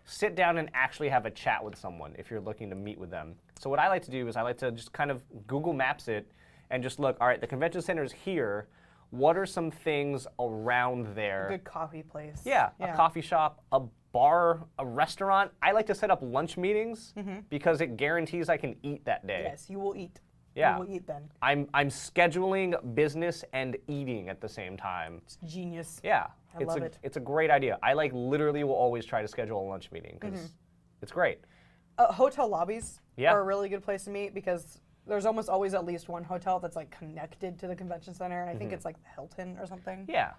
sit down and actually have a chat with someone if you're looking to meet with them. So what I like to do is I like to just kind of Google Maps it and just look, all right, the convention center is here. What are some things around there? Good coffee place. Yeah, a coffee shop, a bar, a restaurant. I like to set up lunch meetings because it guarantees I can eat that day. Yes, you will eat. Yeah. You will eat then. I'm scheduling business and eating at the same time. It's genius. Yeah. I love it. It's a great idea. I like literally will always try to schedule a lunch meeting because it's great. Hotel lobbies Yeah. are a really good place to meet because there's almost always at least one hotel that's like connected to the convention center, and I think it's like the Hilton or something. Yeah.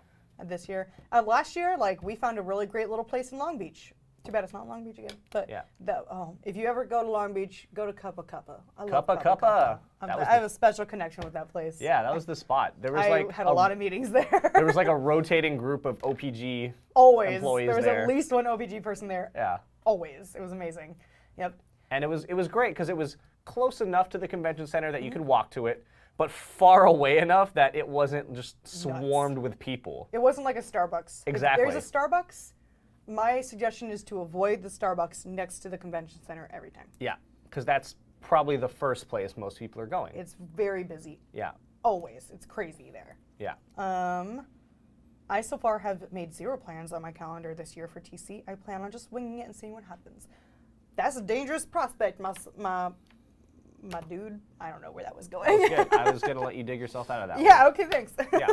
This year, last year, like we found a really great little place in Long Beach. Too bad it's not Long Beach again. But Yeah. If you ever go to Long Beach, go to Cuppa Cuppa. I love Cuppa Cuppa. I have a special connection with that place. Yeah, that was the spot. There was I had a lot of meetings there. There was like a rotating group of OPG Always. employees There was there. at least one OPG person there. Yeah. Always. It was amazing. Yep. And it was great because it was close enough to the convention center that you could walk to it, but far away enough that it wasn't just swarmed with people. It wasn't like a Starbucks. Exactly. If there's a Starbucks, my suggestion is to avoid the Starbucks next to the convention center every time. Yeah, because that's probably the first place most people are going. It's very busy. Yeah. Always. It's crazy there. Yeah. I so far have made 0 plans on my calendar this year for TC. I plan on just winging it and seeing what happens. That's a dangerous prospect, my dude. I don't know where that was going. That's good. I was gonna let you dig yourself out of that. Yeah. Okay. Thanks. Yeah.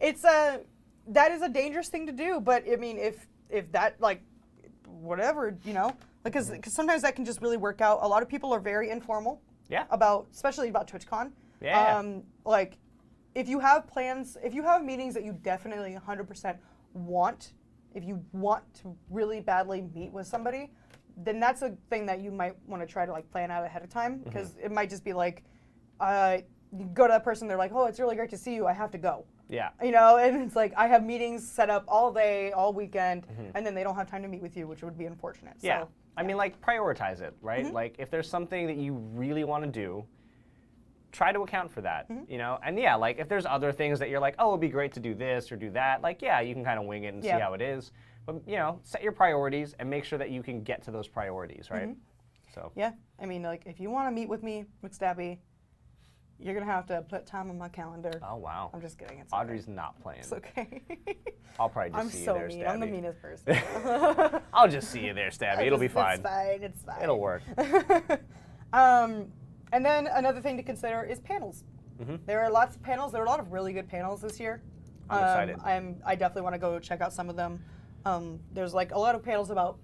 It's that is a dangerous thing to do, but I mean, if that like, whatever, because sometimes that can just really work out. A lot of people are very informal. Yeah. Especially about TwitchCon. Yeah. Like, if you have plans, if you have meetings that you definitely 100% want, if you want to really badly meet with somebody, then that's a thing that you might want to try to like plan out ahead of time, because it might just be like, you go to that person, they're like, oh, it's really great to see you, I have to go. Yeah. And it's like, I have meetings set up all day, all weekend, and then they don't have time to meet with you, which would be unfortunate. Yeah. So, I mean, like, prioritize it, right? Like, if there's something that you really want to do, try to account for that, And yeah, like, if there's other things that you're like, oh, it'd be great to do this or do that, like, yeah, you can kind of wing it and see how it is. But, set your priorities and make sure that you can get to those priorities, right? So. Yeah. I mean, like, if you want to meet with me, McStabby, you're going to have to put time on my calendar. Oh, wow. I'm just kidding. It's Audrey's okay. not playing. It's okay. I'll probably just I'm see so you there, mean. Stabby. I'm the meanest person. I'll just see you there, Stabby. It'll be fine. It's fine. It's fine. It'll work. And then another thing to consider is panels. There are lots of panels. There are a lot of really good panels this year. I'm excited. I definitely want to go check out some of them. There's like a lot of panels about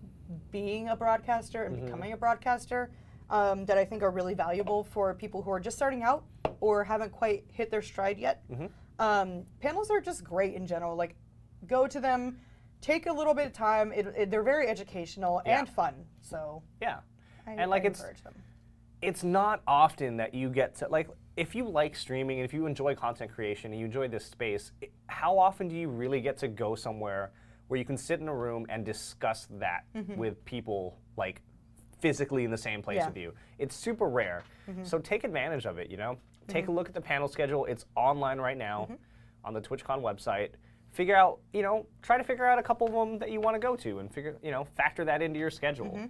being a broadcaster and becoming a broadcaster that I think are really valuable for people who are just starting out or haven't quite hit their stride yet. Panels are just great in general. Like, go to them, take a little bit of time. They're very educational and fun. So yeah, I encourage them. It's not often that you get to, like, if you like streaming and if you enjoy content creation and you enjoy this space, how often do you really get to go somewhere where you can sit in a room and discuss that with people, like, physically in the same place with you? It's super rare. So take advantage of it, Take a look at the panel schedule. It's online right now on the TwitchCon website. Figure out, try to figure out a couple of them that you want to go to and factor that into your schedule.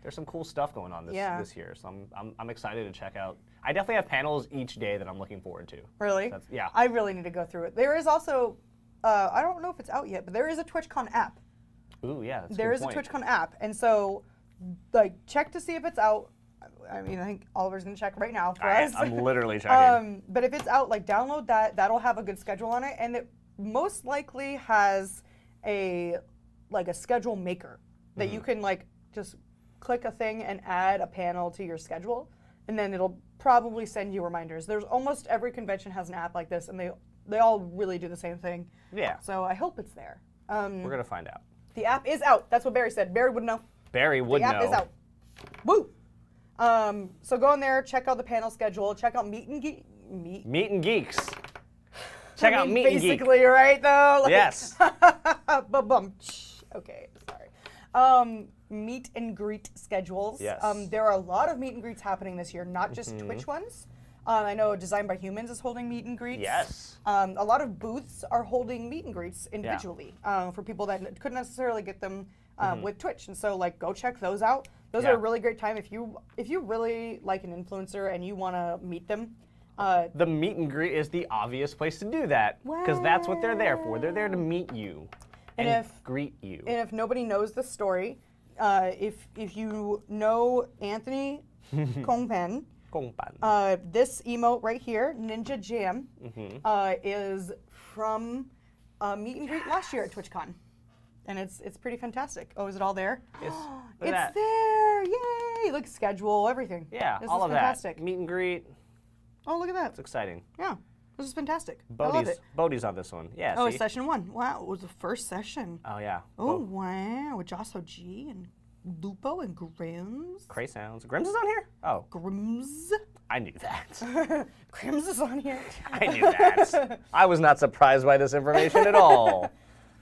There's some cool stuff going on this year, so I'm excited to check out. I definitely have panels each day that I'm looking forward to. Really? Yeah. I really need to go through it. There is also, I don't know if it's out yet, but there is a TwitchCon app. Ooh, yeah, that's There a is good point. a TwitchCon app, and so, like, check to see if it's out. I mean, I think Oliver's gonna check right now for us. I'm literally checking. But if it's out, like, download that. That'll have a good schedule on it, and it most likely has a schedule maker that you can just click a thing and add a panel to your schedule, and then it'll probably send you reminders. There's almost every convention has an app like this, and they all really do the same thing. Yeah. So I hope it's there. We're gonna find out. The app is out. That's what Barry said. Barry would know. Barry would know. The app is out. Woo! So go in there, check out the panel schedule, check out Meet and Geeks. Check out Meet and Geek. Basically, right, though? Yes. Okay, sorry. Meet and greet schedules. Yes. There are a lot of meet and greets happening this year, not just Twitch ones. I know Design by Humans is holding meet and greets. Yes. A lot of booths are holding meet and greets individually for people that couldn't necessarily get them with Twitch. And so, like, go check those out. Those are a really great time if you really like an influencer and you want to meet them. The meet and greet is the obvious place to do that because that's what they're there for. They're there to meet you and greet you. And if nobody knows the story, if you know Anthony Kongpan, this emote right here, Ninja Jam, is from a meet and greet last year at TwitchCon. And it's pretty fantastic. Oh, is it all there? It's there! Yay! Look, schedule, everything. Yeah, this all is of fantastic. that. Meet and greet. Oh, look at that. It's exciting. Yeah, this is fantastic. I love it. Bodhi's on this one. Yeah. Oh, see? it's session 1. Wow, it was the first session. Oh yeah. Oh, wow. With Josso G and Lupo and Grims. Cray sounds. Grims is on here? Oh. Grims. I knew that. Grims is on here. I knew that. I was not surprised by this information at all.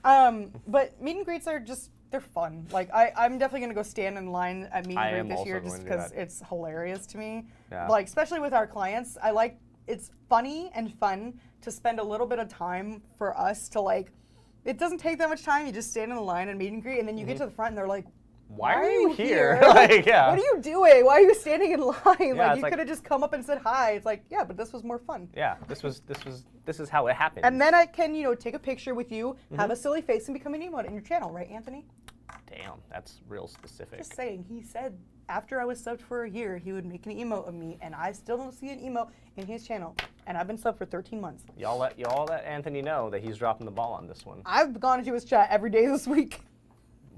But meet and greets are just, they're fun. Like, I'm definitely going to go stand in line at meet and greet this year just because it's hilarious to me. Yeah. Like, especially with our clients, it's funny and fun to spend a little bit of time for us to, like, it doesn't take that much time. You just stand in the line and meet and greet, and then you get to the front and they're like, why are you here? Like, yeah. What are you doing? Why are you standing in line? Yeah, like, you could have just come up and said hi. It's like, yeah, but this was more fun. Yeah, this is how it happened. And then I can, take a picture with you, have a silly face, and become an emote in your channel, right, Anthony? Damn, that's real specific. Just saying, he said after I was subbed for a year, he would make an emote of me, and I still don't see an emote in his channel. And I've been subbed for 13 months. Y'all let Anthony know that he's dropping the ball on this one. I've gone into his chat every day this week.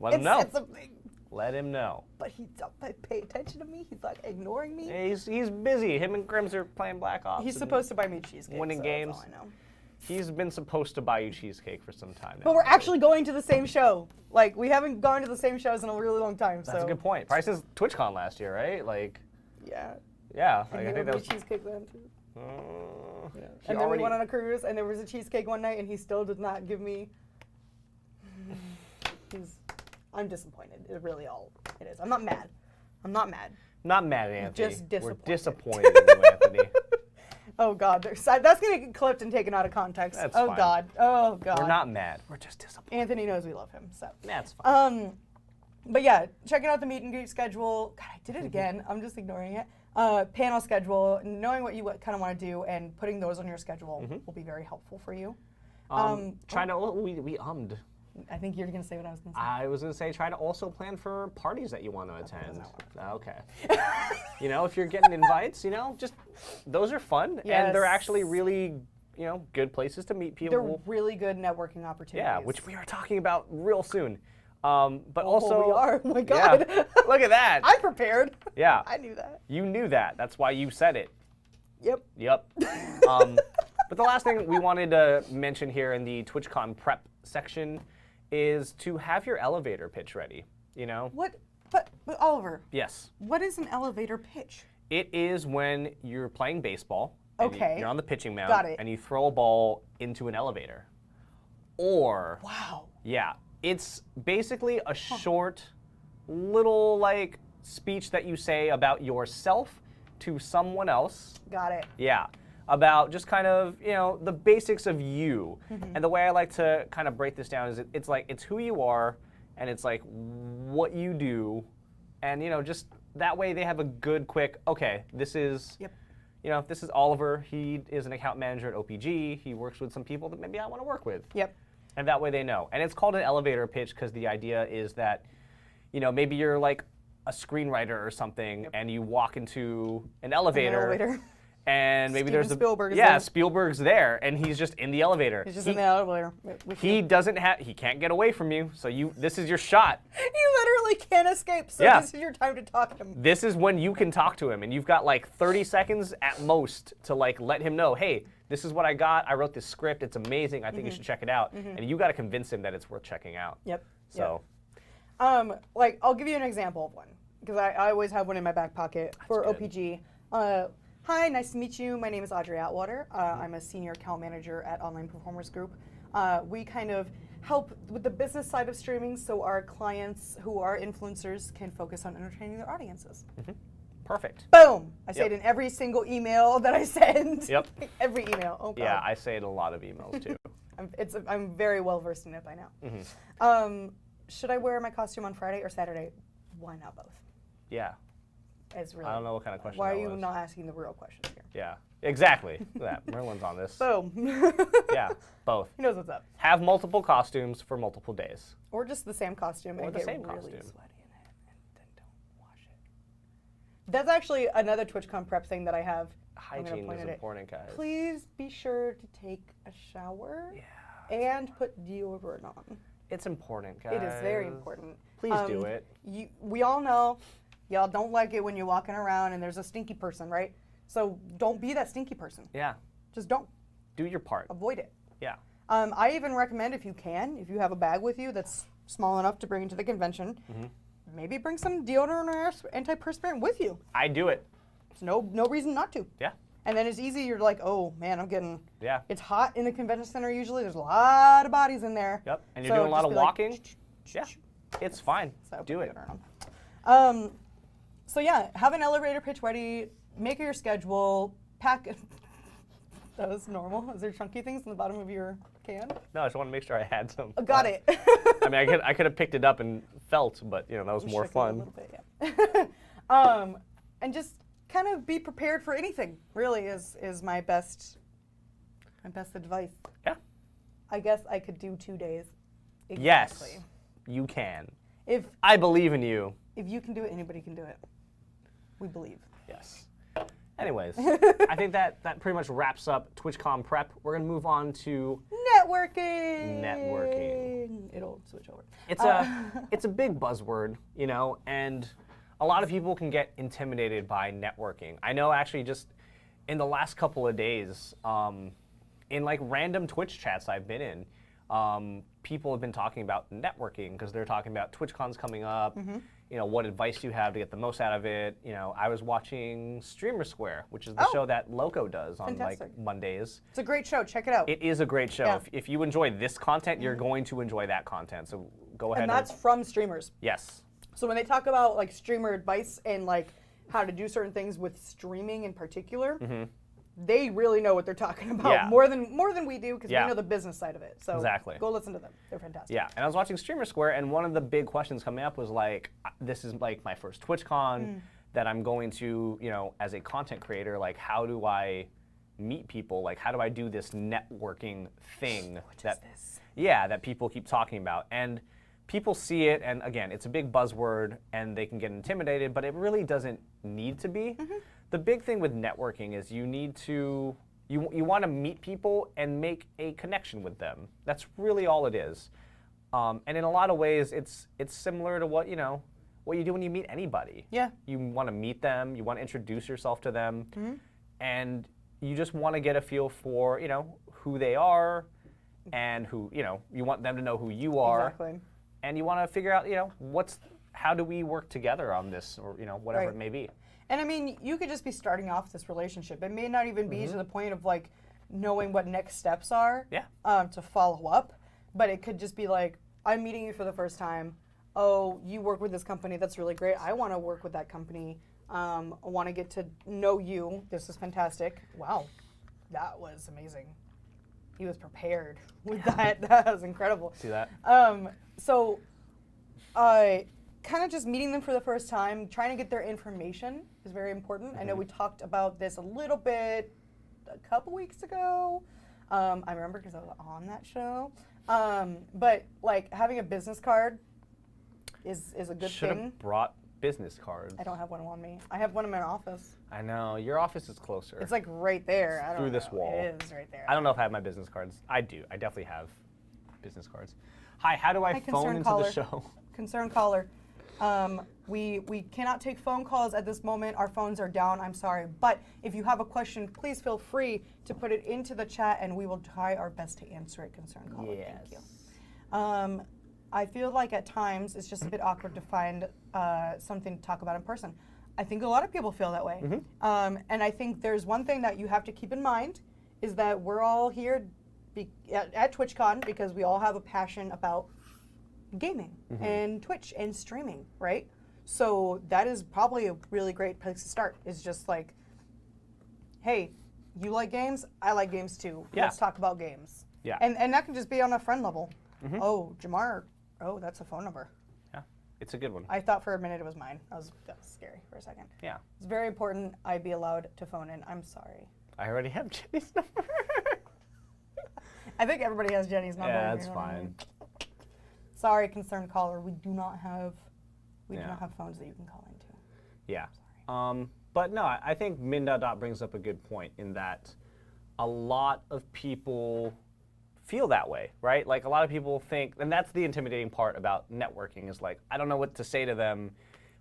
Let him know. It's a thing. Let him know. But he don't pay attention to me. He's like ignoring me. He's busy. Him and Grims are playing Black Ops. He's supposed to buy me cheesecake. Winning games. That's all I know. He's been supposed to buy you cheesecake for some time now. But we're actually going to the same show. Like, we haven't gone to the same shows in a really long time. That's a good point. Probably since TwitchCon last year, right? Like. Yeah. Yeah. And I think that was cheesecake then too. Yeah. And then we went on a cruise, and there was a cheesecake one night, and he still did not give me. I'm disappointed. It really all it is. I'm not mad. I'm not mad. Not mad at Anthony. Just disappointed. We're disappointed in you, Anthony. Oh God, that's gonna get clipped and taken out of context. That's oh fine. God. Oh God. We're not mad. We're just disappointed. Anthony knows we love him. So. That's fine. But yeah, checking out the meet and greet schedule. God, I did it again. I'm just ignoring it. Panel schedule, knowing what you kind of want to do, and putting those on your schedule will be very helpful for you. We ummed. I think you're going to say what I was going to say. I was going to say try to also plan for parties that you want to attend. Okay. If you're getting invites, just those are fun and they're actually really, good places to meet people. They're really good networking opportunities. Yeah, which we are talking about real soon. But also we are. Oh my God. Yeah, look at that. I'm prepared. Yeah. I knew that. You knew that. That's why you said it. Yep. But the last thing we wanted to mention here in the TwitchCon prep section is to have your elevator pitch ready, What? But Oliver. Yes. What is an elevator pitch? It is when you're playing baseball. Okay. You're on the pitching mound. Got it. And you throw a ball into an elevator. Or. Wow. Yeah. It's basically a short little speech that you say about yourself to someone else. Got it. Yeah. About just kind of, the basics of you. And the way I like to kind of break this down is it's who you are and it's like what you do. And, just that way they have a good quick, okay, this is, this is Oliver. He is an account manager at OPG. He works with some people that maybe I want to work with. Yep. And that way they know. And it's called an elevator pitch because the idea is that, maybe you're like a screenwriter or something and you walk into an elevator. And maybe there's Spielberg's there, and he's just in the elevator. He's just in the elevator. He can't get away from you, so this is your shot. You literally can't escape, so this is your time to talk to him. This is when you can talk to him, and you've got 30 seconds at most to let him know, hey, this is what I got. I wrote this script. It's amazing. I think you should check it out. And you got to convince him that it's worth checking out. Yep. So. I'll give you an example of one, because I always have one in my back pocket for OPG. Hi, nice to meet you. My name is Audrey Atwater. I'm a senior account manager at Online Performers Group. We kind of help with the business side of streaming so our clients who are influencers can focus on entertaining their audiences. Perfect. Boom! I say Yep. it in every single email that I send. Yep. Every email. Oh, God. Yeah, I say it in a lot of emails too. I'm very well versed in it by now. Should I wear my costume on Friday or Saturday? Why not both? Yeah. It's really. I don't know what kind of question Why that are you was. not asking the real questions here? Yeah. Exactly. Look at that. Merlin's on this. Boom. Yeah. Both. He knows what's up. Have multiple costumes for multiple days. Or just the same costume Or and the get same really costume. sweaty in it and then don't wash it. That's actually another TwitchCon prep thing that I have. I'm gonna Hygiene point is at it. important, guys. Please be sure to take a shower and put deodorant on. It's important, guys. It is very important. Please do it. We all know y'all don't like it when you're walking around and there's a stinky person, right? So don't be that stinky person. Yeah. Just don't. Do your part. Avoid it. Yeah. I even recommend if you you have a bag with you that's small enough to bring into the convention, maybe bring some deodorant or antiperspirant with you. I do it. There's no reason not to. Yeah. And then it's easy, you're like, oh man, I'm getting, Yeah. it's hot in the convention center usually, there's a lot of bodies in there. Yep. And you're So doing a lot just of be like, walking. Yeah. It's fine. So Do put it. deodorant on. So yeah, have an elevator pitch ready, make your schedule, pack. That was normal. Is there chunky things in the bottom of your can? No, I just want to make sure I had some. Oh, got it. I mean, I could have picked it up and felt, but that was more Shook it a fun. little bit, yeah. And just kind of be prepared for anything. Really is my best advice. Yeah. I guess I could do 2 days. Exactly. Yes, you can. If I believe in you. you can do it, anybody can do it. We believe. Yes. Anyways, I think that pretty much wraps up TwitchCon prep. We're gonna move on to Networking. It'll switch over. it's a big buzzword, and a lot of people can get intimidated by networking. I know actually just in the last couple of days, in like random Twitch chats I've been in, people have been talking about networking because they're talking about TwitchCon's coming up. What advice do you have to get the most out of it? I was watching Streamer Square, which is the show that Loco does on like Mondays. It's a great show. Check it out. It is a great show. Yeah. If you enjoy this content, you're going to enjoy that content. So go ahead. And that's from streamers. Yes. So when they talk about like streamer advice and like how to do certain things with streaming in particular, they really know what they're talking about Yeah. more than we do because Yeah. we know the business side of it. So Exactly. go listen to them. They're fantastic. Yeah, and I was watching Streamer Square, and one of the big questions coming up was like, this is like my first TwitchCon that I'm going to, as a content creator, like how do I meet people? Like how do I do this networking thing that people keep talking about? And people see it, and again, it's a big buzzword, and they can get intimidated, but it really doesn't need to be. The big thing with networking is you need to, you want to meet people and make a connection with them. That's really all it is. And in a lot of ways, it's similar to what you do when you meet anybody. Yeah. You want to meet them, you want to introduce yourself to them, and you just want to get a feel for, who they are, and who, you want them to know who you are. Exactly. And you want to figure out, how do we work together on this, or whatever Right. it may be. And I mean, you could just be starting off this relationship. It may not even be to the point of like knowing what next steps are to follow up, but it could just be like, I'm meeting you for the first time. Oh, you work with this company. That's really great. I want to work with that company. I want to get to know you. This is fantastic. Wow, that was amazing. He was prepared with that. That was incredible. See that? So, kind of just meeting them for the first time, trying to get their information is very important. I know we talked about this a little bit a couple weeks ago. I remember because I was on that show. But like having a business card is a good Should thing. have brought business cards. I don't have one on me. I have one in my office. I know. Your office is closer. It's like right there. I don't Through this know. wall. It is right there. I don't know if I have my business cards. I do. I definitely have business cards. Hi, how do I Hi, phone concerned into caller. the show? Concerned caller. We cannot take phone calls at this moment. Our phones are down. I'm sorry. But if you have a question, please feel free to put it into the chat and we will try our best to answer it, concerned caller. Yes. Thank you. I feel like at times it's just a bit awkward to find something to talk about in person. I think a lot of people feel that way. And I think there's one thing that you have to keep in mind is that we're all here at TwitchCon because we all have a passion about gaming and Twitch and streaming, right? So that is probably a really great place to start. Is just like, hey, you like games? I like games too. Yeah. Let's talk about games. Yeah. And that can just be on a friend level. Oh, Jamar. Oh, that's a phone number. Yeah, it's a good one. I thought for a minute it was mine. That was scary for a second. Yeah. It's very important I be allowed to phone in. I'm sorry. I already have Jenny's number. I think everybody has Jenny's number. Yeah, you that's know what I fine. mean? Sorry, concerned caller. We do not have Yeah. phones that you can call into. Yeah. But no, I think Min.Dot brings up a good point in that a lot of people feel that way, right? Like a lot of people think, and that's the intimidating part about networking is like, I don't know what to say to them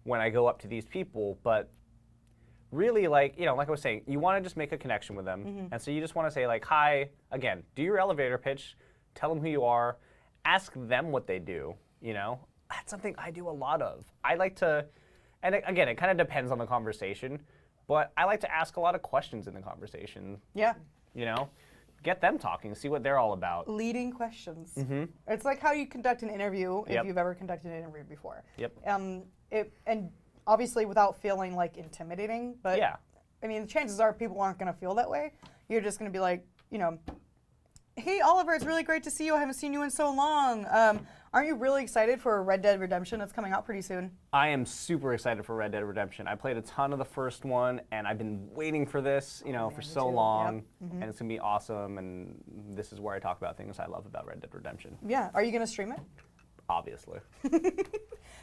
when I go up to these people, but really like, you know, like I was saying, you want to just make a connection with them. And so you just want to say like, hi, again, do your elevator pitch, tell them who you are, ask them what they do, you know? That's something I do a lot of. I like to, and again, it kind of depends on the conversation, but I like to ask a lot of questions in the conversation. Yeah. You know, get them talking, see what they're all about. Leading questions. It's like how you conduct an interview if you've ever conducted an interview before. Yep. And obviously without feeling like intimidating, but Yeah. I mean, the chances are people aren't going to feel that way. You're just going to be like, you know, hey, Oliver, it's really great to see you. I haven't seen you in so long. Aren't you really excited for Red Dead Redemption that's coming out pretty soon? I am super excited for Red Dead Redemption. I played a ton of the first one, and I've been waiting for this, you know, for me so too. long, Yep. and it's gonna be awesome. And this is where I talk about things I love about Red Dead Redemption. Yeah. Are you going to stream it? Obviously.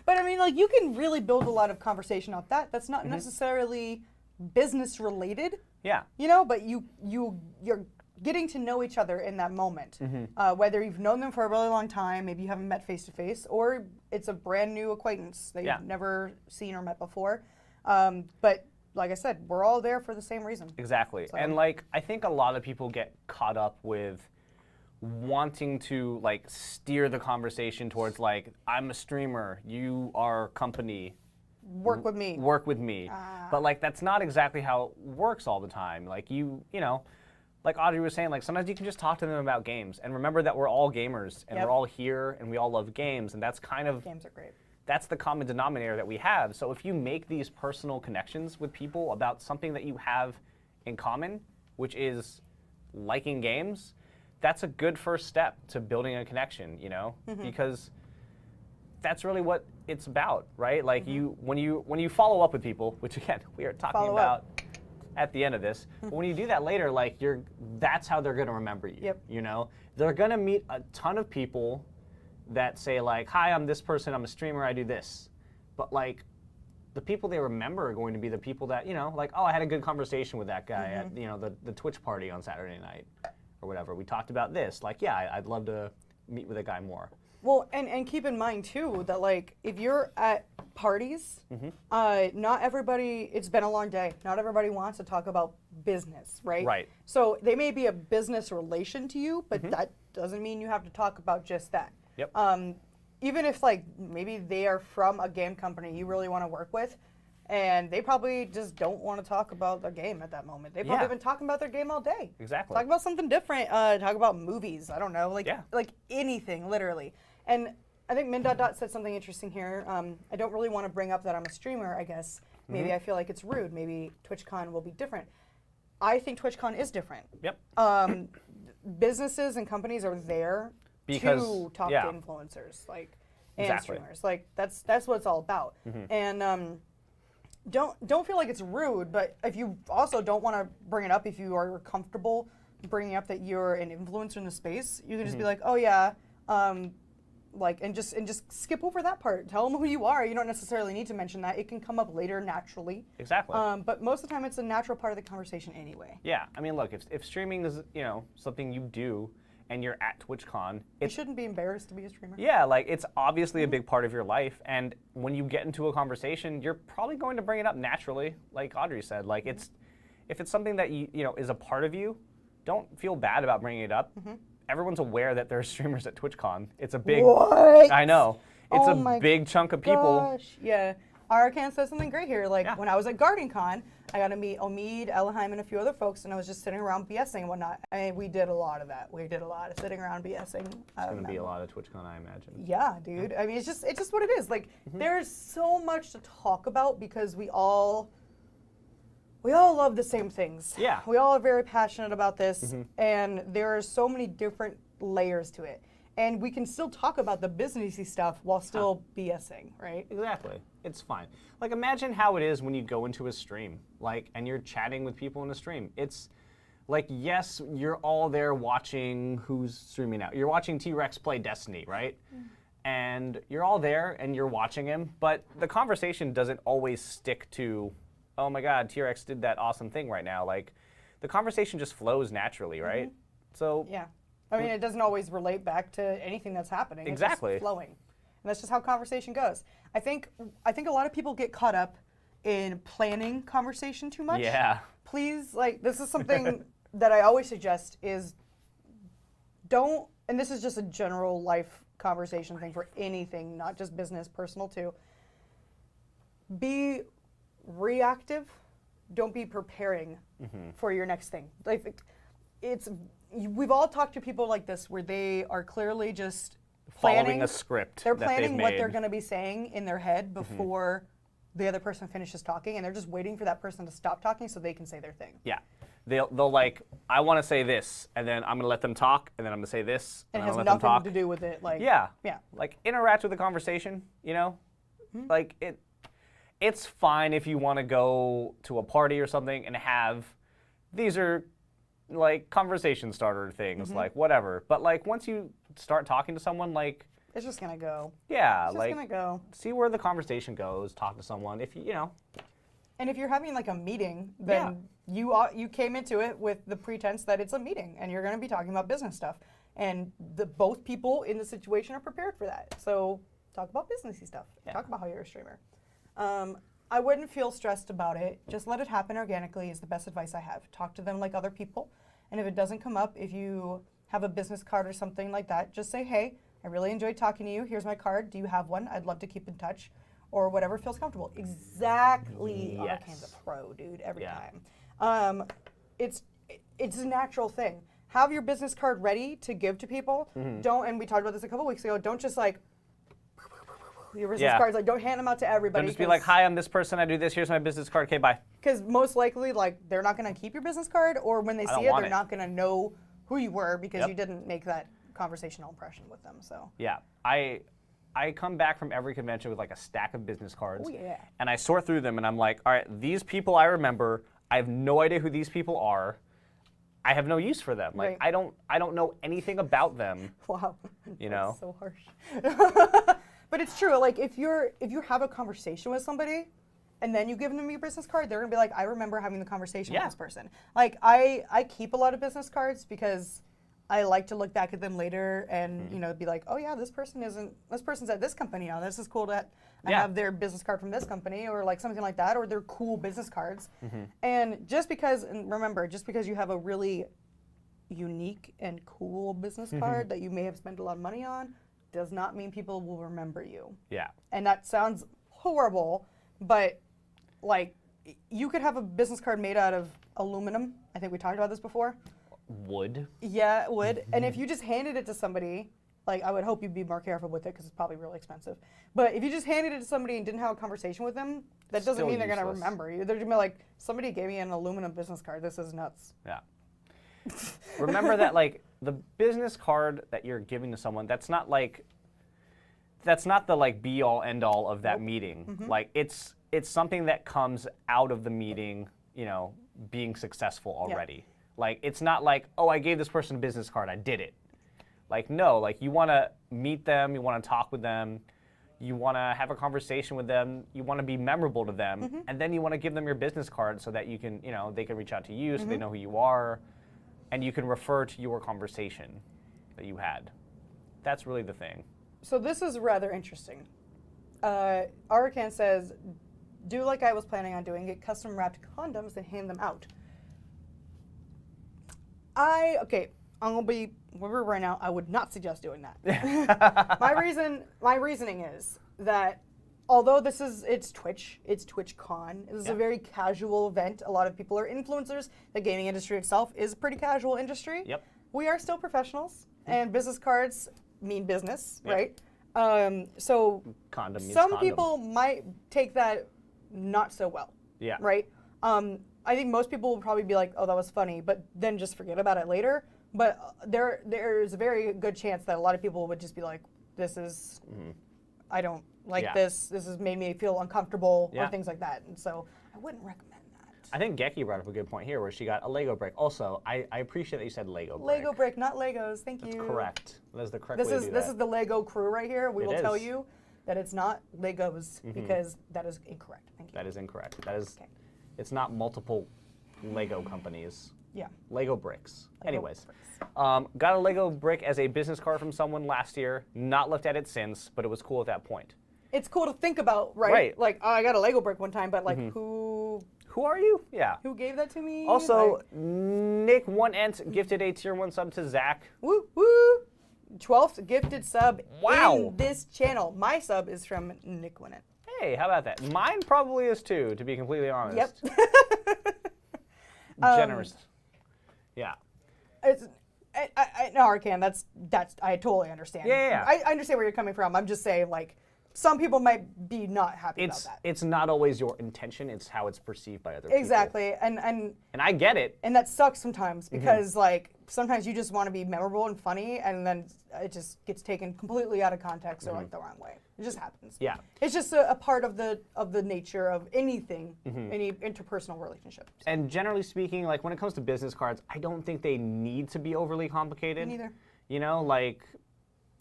But I mean, like, you can really build a lot of conversation off that. That's not necessarily business related, Yeah. you know, but you're getting to know each other in that moment. Whether you've known them for a really long time, maybe you haven't met face to face, or it's a brand new acquaintance that Yeah. you've never seen or met before. But like I said, we're all there for the same reason. Exactly. So- And like, I think a lot of people get caught up with wanting to like steer the conversation towards like, I'm a streamer, you are a company, Work with me. work with me. But like, that's not exactly how it works all the time. Like you know, like Audrey was saying, like sometimes you can just talk to them about games and remember that we're all gamers and Yep. we're all here and we all love games, and that's kind of, Games are great. that's the common denominator that we have. So if you make these personal connections with people about something that you have in common, which is liking games, that's a good first step to building a connection, you know? Because that's really what it's about, right? Like when you follow up with people, which again, we are talking Follow about up. at the end of this, but when you do that later, like that's how they're gonna remember you. Yep. You know? They're gonna meet a ton of people that say like, hi, I'm this person, I'm a streamer, I do this. But like, the people they remember are going to be the people that, you know, like, oh, I had a good conversation with that guy at, you know, the Twitch party on Saturday night or whatever. We talked about this. Like, yeah, I'd love to meet with a guy more. Well, and keep in mind too that like if you're at parties, not everybody. It's been a long day. Not everybody wants to talk about business, right? Right. So they may be a business relation to you, but that doesn't mean you have to talk about just that. Yep. Even if like maybe they are from a game company you really want to work with, and they probably just don't want to talk about their game at that moment. They've probably Yeah. been talking about their game all day. Exactly. Talk about something different. Talk about movies. I don't know, like Yeah. like anything, literally. And I think Min.Dot said something interesting here. I don't really want to bring up that I'm a streamer. I guess maybe I feel like it's rude. Maybe TwitchCon will be different. I think TwitchCon is different. Yep. Businesses and companies are there Because- to talk yeah. to influencers, like and Exactly. streamers. Like that's what it's all about. And don't feel like it's rude, but if you also don't want to bring it up, if you are comfortable bringing up that you're an influencer in the space, you can just be like, oh yeah, like and just skip over that part. Tell them who you are. You don't necessarily need to mention that. It can come up later naturally. Exactly. But most of the time, it's a natural part of the conversation anyway. Yeah. I mean, look, if streaming is, you know, something you do and you're at TwitchCon, You it's shouldn't be embarrassed to be a streamer. yeah, like it's obviously a big part of your life, and when you get into a conversation, you're probably going to bring it up naturally, like Audrey said. Like if it's something that you know is a part of you, don't feel bad about bringing it up. Everyone's aware that there are streamers at TwitchCon. It's a big What? I know. It's Oh a my big chunk of people. Gosh, yeah. Arakan said something great here. Like, Yeah. when I was at GardenCon, I got to meet Omid, Elahim, and a few other folks, and I was just sitting around BSing and whatnot. I mean, we did a lot of that. We did a lot of sitting around BSing. It's going to be a lot of TwitchCon, I imagine. Yeah, dude. I mean, it's just what it is. Like, there's so much to talk about because we all love the same things. Yeah. We all are very passionate about this, and there are so many different layers to it. And we can still talk about the businessy stuff while still BSing, right? Exactly. It's fine. Like, imagine how it is when you go into a stream, like, and you're chatting with people in a stream. It's like, yes, you're all there watching who's streaming out. You're watching T-Rex play Destiny, right? And you're all there and you're watching him, but the conversation doesn't always stick to, oh my God, T-Rex did that awesome thing right now. Like, the conversation just flows naturally, right? So Yeah. I mean, it doesn't always relate back to anything that's happening. Exactly. It's just flowing. And that's just how conversation goes. I think a lot of people get caught up in planning conversation too much. yeah. Please, like, this is something that I always suggest is don't, and this is just a general life conversation thing for anything, not just business, personal too. Be reactive. Don't be preparing for your next thing. Like, we've all talked to people like this where they are clearly just Following a script. They're that planning they've what made. they're going to be saying in their head before the other person finishes talking, and they're just waiting for that person to stop talking so they can say their thing. Yeah. They'll like, I want to say this, and then I'm going to let them talk, and then I'm going to say this, And and it I'm has going to let them talk. nothing to do with it. Like, Yeah. Yeah. Like, interact with the conversation, you know? Like, it's fine if you want to go to a party or something and have, these are, like, conversation starter things, like, whatever. But, like, once you start talking to someone, like, It's just going to go. yeah, It's just like, going to go. see where the conversation goes, talk to someone. If you know, And if you're having like a meeting, then you came into it with the pretense that it's a meeting and you're going to be talking about business stuff. And both people in the situation are prepared for that. So talk about businessy stuff. Yeah. Talk about how you're a streamer. I wouldn't feel stressed about it. Just let it happen organically is the best advice I have. Talk to them like other people. And if it doesn't come up, if you have a business card or something like that, just say, hey, I really enjoyed talking to you. Here's my card. Do you have one? I'd love to keep in touch. Or whatever feels comfortable. Exactly. Yes. Arcane's a pro, dude, every Yeah. time. It's a natural thing. Have your business card ready to give to people. Don't, and we talked about this a couple weeks ago, don't just like, your business cards, like don't hand them out to everybody. don't just be like, hi, I'm this person, I do this, here's my business card, okay, bye. Because most likely, like, they're not going to keep your business card, or when they don't see it, want they're it. not going to know who you were because Yep. you didn't make that conversational impression with them, so. Yeah, I come back from every convention with like a stack of business cards. Oh, yeah. And I sort through them and I'm like, all right, these people I remember, I have no idea who these people are. I have no use for them. Like Right. I don't know anything about them. Wow. You know? That's so harsh. But it's true. Like if you have a conversation with somebody and then you give them your business card, they're gonna be like, I remember having the conversation Yeah. with this person. Like I keep a lot of business cards because I like to look back at them later and you know be like, oh yeah, this person's at this company now. This is cool that I Yeah. have their business card from this company or like something like that, or they're cool business cards. And just because, and remember, just because you have a really unique and cool business card that you may have spent a lot of money on, does not mean people will remember you. Yeah. And that sounds horrible, but like you could have a business card made out of aluminum. I think we talked about this before. Wood. Yeah, it would. And if you just handed it to somebody, like I would hope you'd be more careful with it because it's probably really expensive. But if you just handed it to somebody and didn't have a conversation with them, that doesn't Still mean they're going to useless. remember you. They're going to be like, somebody gave me an aluminum business card. This is nuts. Yeah. Remember that like the business card that you're giving to someone, that's not the like be all end all of that meeting. Like it's something that comes out of the meeting, you know, being successful already. Like it's not like, oh, I gave this person a business card, I did it. Like no, like you want to meet them, you want to talk with them, you want to have a conversation with them, you want to be memorable to them, and then you want to give them your business card so that you can, you know, they can reach out to you so they know who you are, and you can refer to your conversation that you had. That's really the thing. So this is rather interesting. Arakan says, do like I was planning on doing, get custom wrapped condoms and hand them out. I'm gonna be right now. I would not suggest doing that. My reasoning is that although it's Twitch, it's TwitchCon. This is a very casual event. A lot of people are influencers. The gaming industry itself is a pretty casual industry. Yep. We are still professionals, and business cards mean business, Yep. right? So Condom means some condom. people might take that not so well. Yeah. Right? I think most people will probably be like, oh, that was funny, but then just forget about it later. But there's a very good chance that a lot of people would just be like, this is, I don't like this. This has made me feel uncomfortable or things like that. And so I wouldn't recommend that. I think Geki brought up a good point here where she got a Lego brick. Also, I appreciate that you said Lego brick. Lego brick, not Legos. Thank you. That's correct. That is the correct way to do that. This is the Lego crew right here. We will tell is. you that it's not Legos because that is incorrect. Thank you. That is incorrect. That is, it's not multiple Lego companies. Yeah. Lego bricks. Lego Anyways, bricks. got a Lego brick as a business card from someone last year. Not looked at it since, but it was cool at that point. It's cool to think about, right? Right. Like, oh, I got a Lego brick one time, but like, Who are you? Yeah. who gave that to me? Also, Like, Nick 1ent gifted a tier 1 sub to Zach. woo woo. 12th gifted sub Wow. in this channel. My sub is from Nick Winnet. Hey, how about that? Mine probably is too, to be completely honest. Yep. Generous. Yeah. It's, no, Arcan, that's I totally understand. Yeah. I understand where you're coming from. I'm just saying, like, some people might be not happy about that. It's not always your intention, it's how it's perceived by other people. Exactly. And I get it. and that sucks sometimes because like sometimes you just want to be memorable and funny and then it just gets taken completely out of context or like the wrong way. It just happens. Yeah. It's just a part of the nature of anything, any interpersonal relationship. And generally speaking, like when it comes to business cards, I don't think they need to be overly complicated. Me neither. You know, like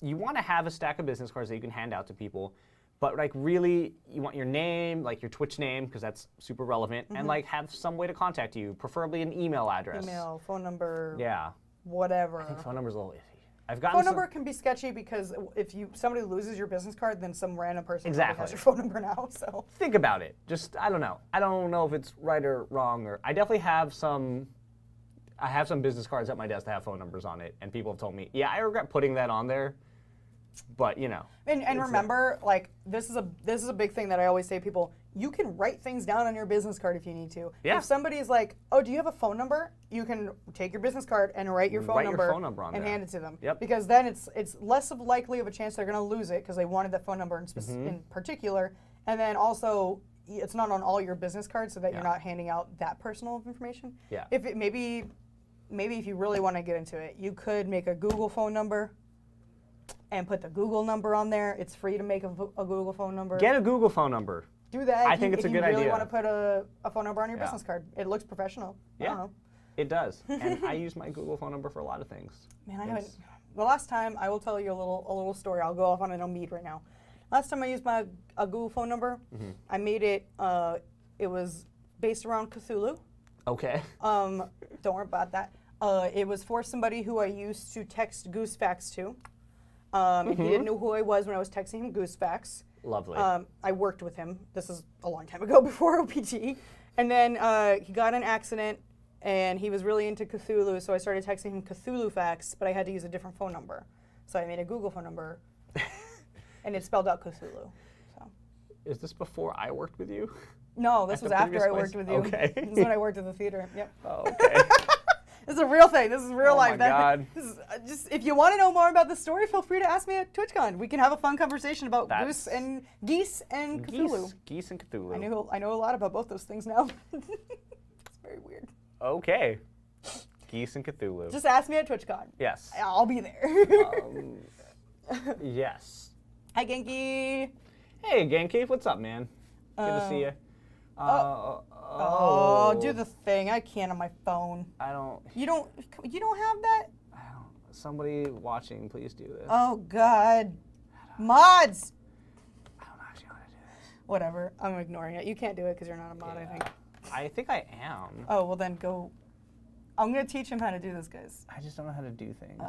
you want to have a stack of business cards that you can hand out to people, but like really you want your name, like your Twitch name, because that's super relevant, and like have some way to contact you, preferably an email address. Email, phone number, Yeah. whatever. I think phone number's a little iffy. I've gotten Phone some- number can be sketchy because if somebody loses your business card, then some random person probably Exactly. has your phone number now. So Think about it. Just I don't know. I don't know if it's right or wrong, or I definitely have some. I have some business cards at my desk that have phone numbers on it, and people have told me, yeah, I regret putting that on there. But you know. and remember, like this is a big thing that I always say to people. You can write things down on your business card if you need to. Yeah. If somebody's like, "Oh, do you have a phone number?" You can take your business card and write your phone Write your number, phone number on and there. hand it to them. Yep. Because then it's less of likely of a chance they're going to lose it because they wanted that phone number in particular, and then also it's not on all your business cards so that you're not handing out that personal information. Yeah. If it maybe if you really want to get into it, you could make a Google phone number and put the Google number on there. It's free to make a Google phone number. Get a Google phone number. Do that. I think it's a good If you really idea. want to put a phone number on your business card, it looks professional. I Yeah. don't know. It does, and I use my Google phone number for a lot of things. Man, I haven't. The last time I will tell you a little story. I'll go off on it on Mead right now. Last time I used a Google phone number, I made it. It was based around Cthulhu. Okay. Don't worry about that. It was for somebody who I used to text goose facts to. He didn't know who I was when I was texting him goose facts. Lovely. I worked with him. This is a long time ago before OPT. And then he got in an accident and he was really into Cthulhu, so I started texting him Cthulhu facts, but I had to use a different phone number. So I made a Google phone number and it spelled out Cthulhu. So. Is this before I worked with you? No, this At was the after previous I place? worked with you. Okay. This is when I worked at the theater. Yep. Oh, okay. This is a real thing. This is real Oh life. my God. This is just if you want to know more about the story, feel free to ask me at TwitchCon. We can have a fun conversation about geese and Cthulhu. Geese and Cthulhu. I know a lot about both those things now. It's very weird. Okay. Geese and Cthulhu. Just ask me at TwitchCon. Yes. I'll be there. Yes. Hi, Genki. Hey, Genki, what's up, man? Good to see you. Oh, do the thing. I can't on my phone. I don't. You don't have that? Somebody watching, please do this. Oh God. Mods. I don't actually know how to do this. Whatever. I'm ignoring it. You can't do it because you're not a mod, I think. I think I am. Oh, well then go. I'm going to teach him how to do this, guys. I just don't know how to do things.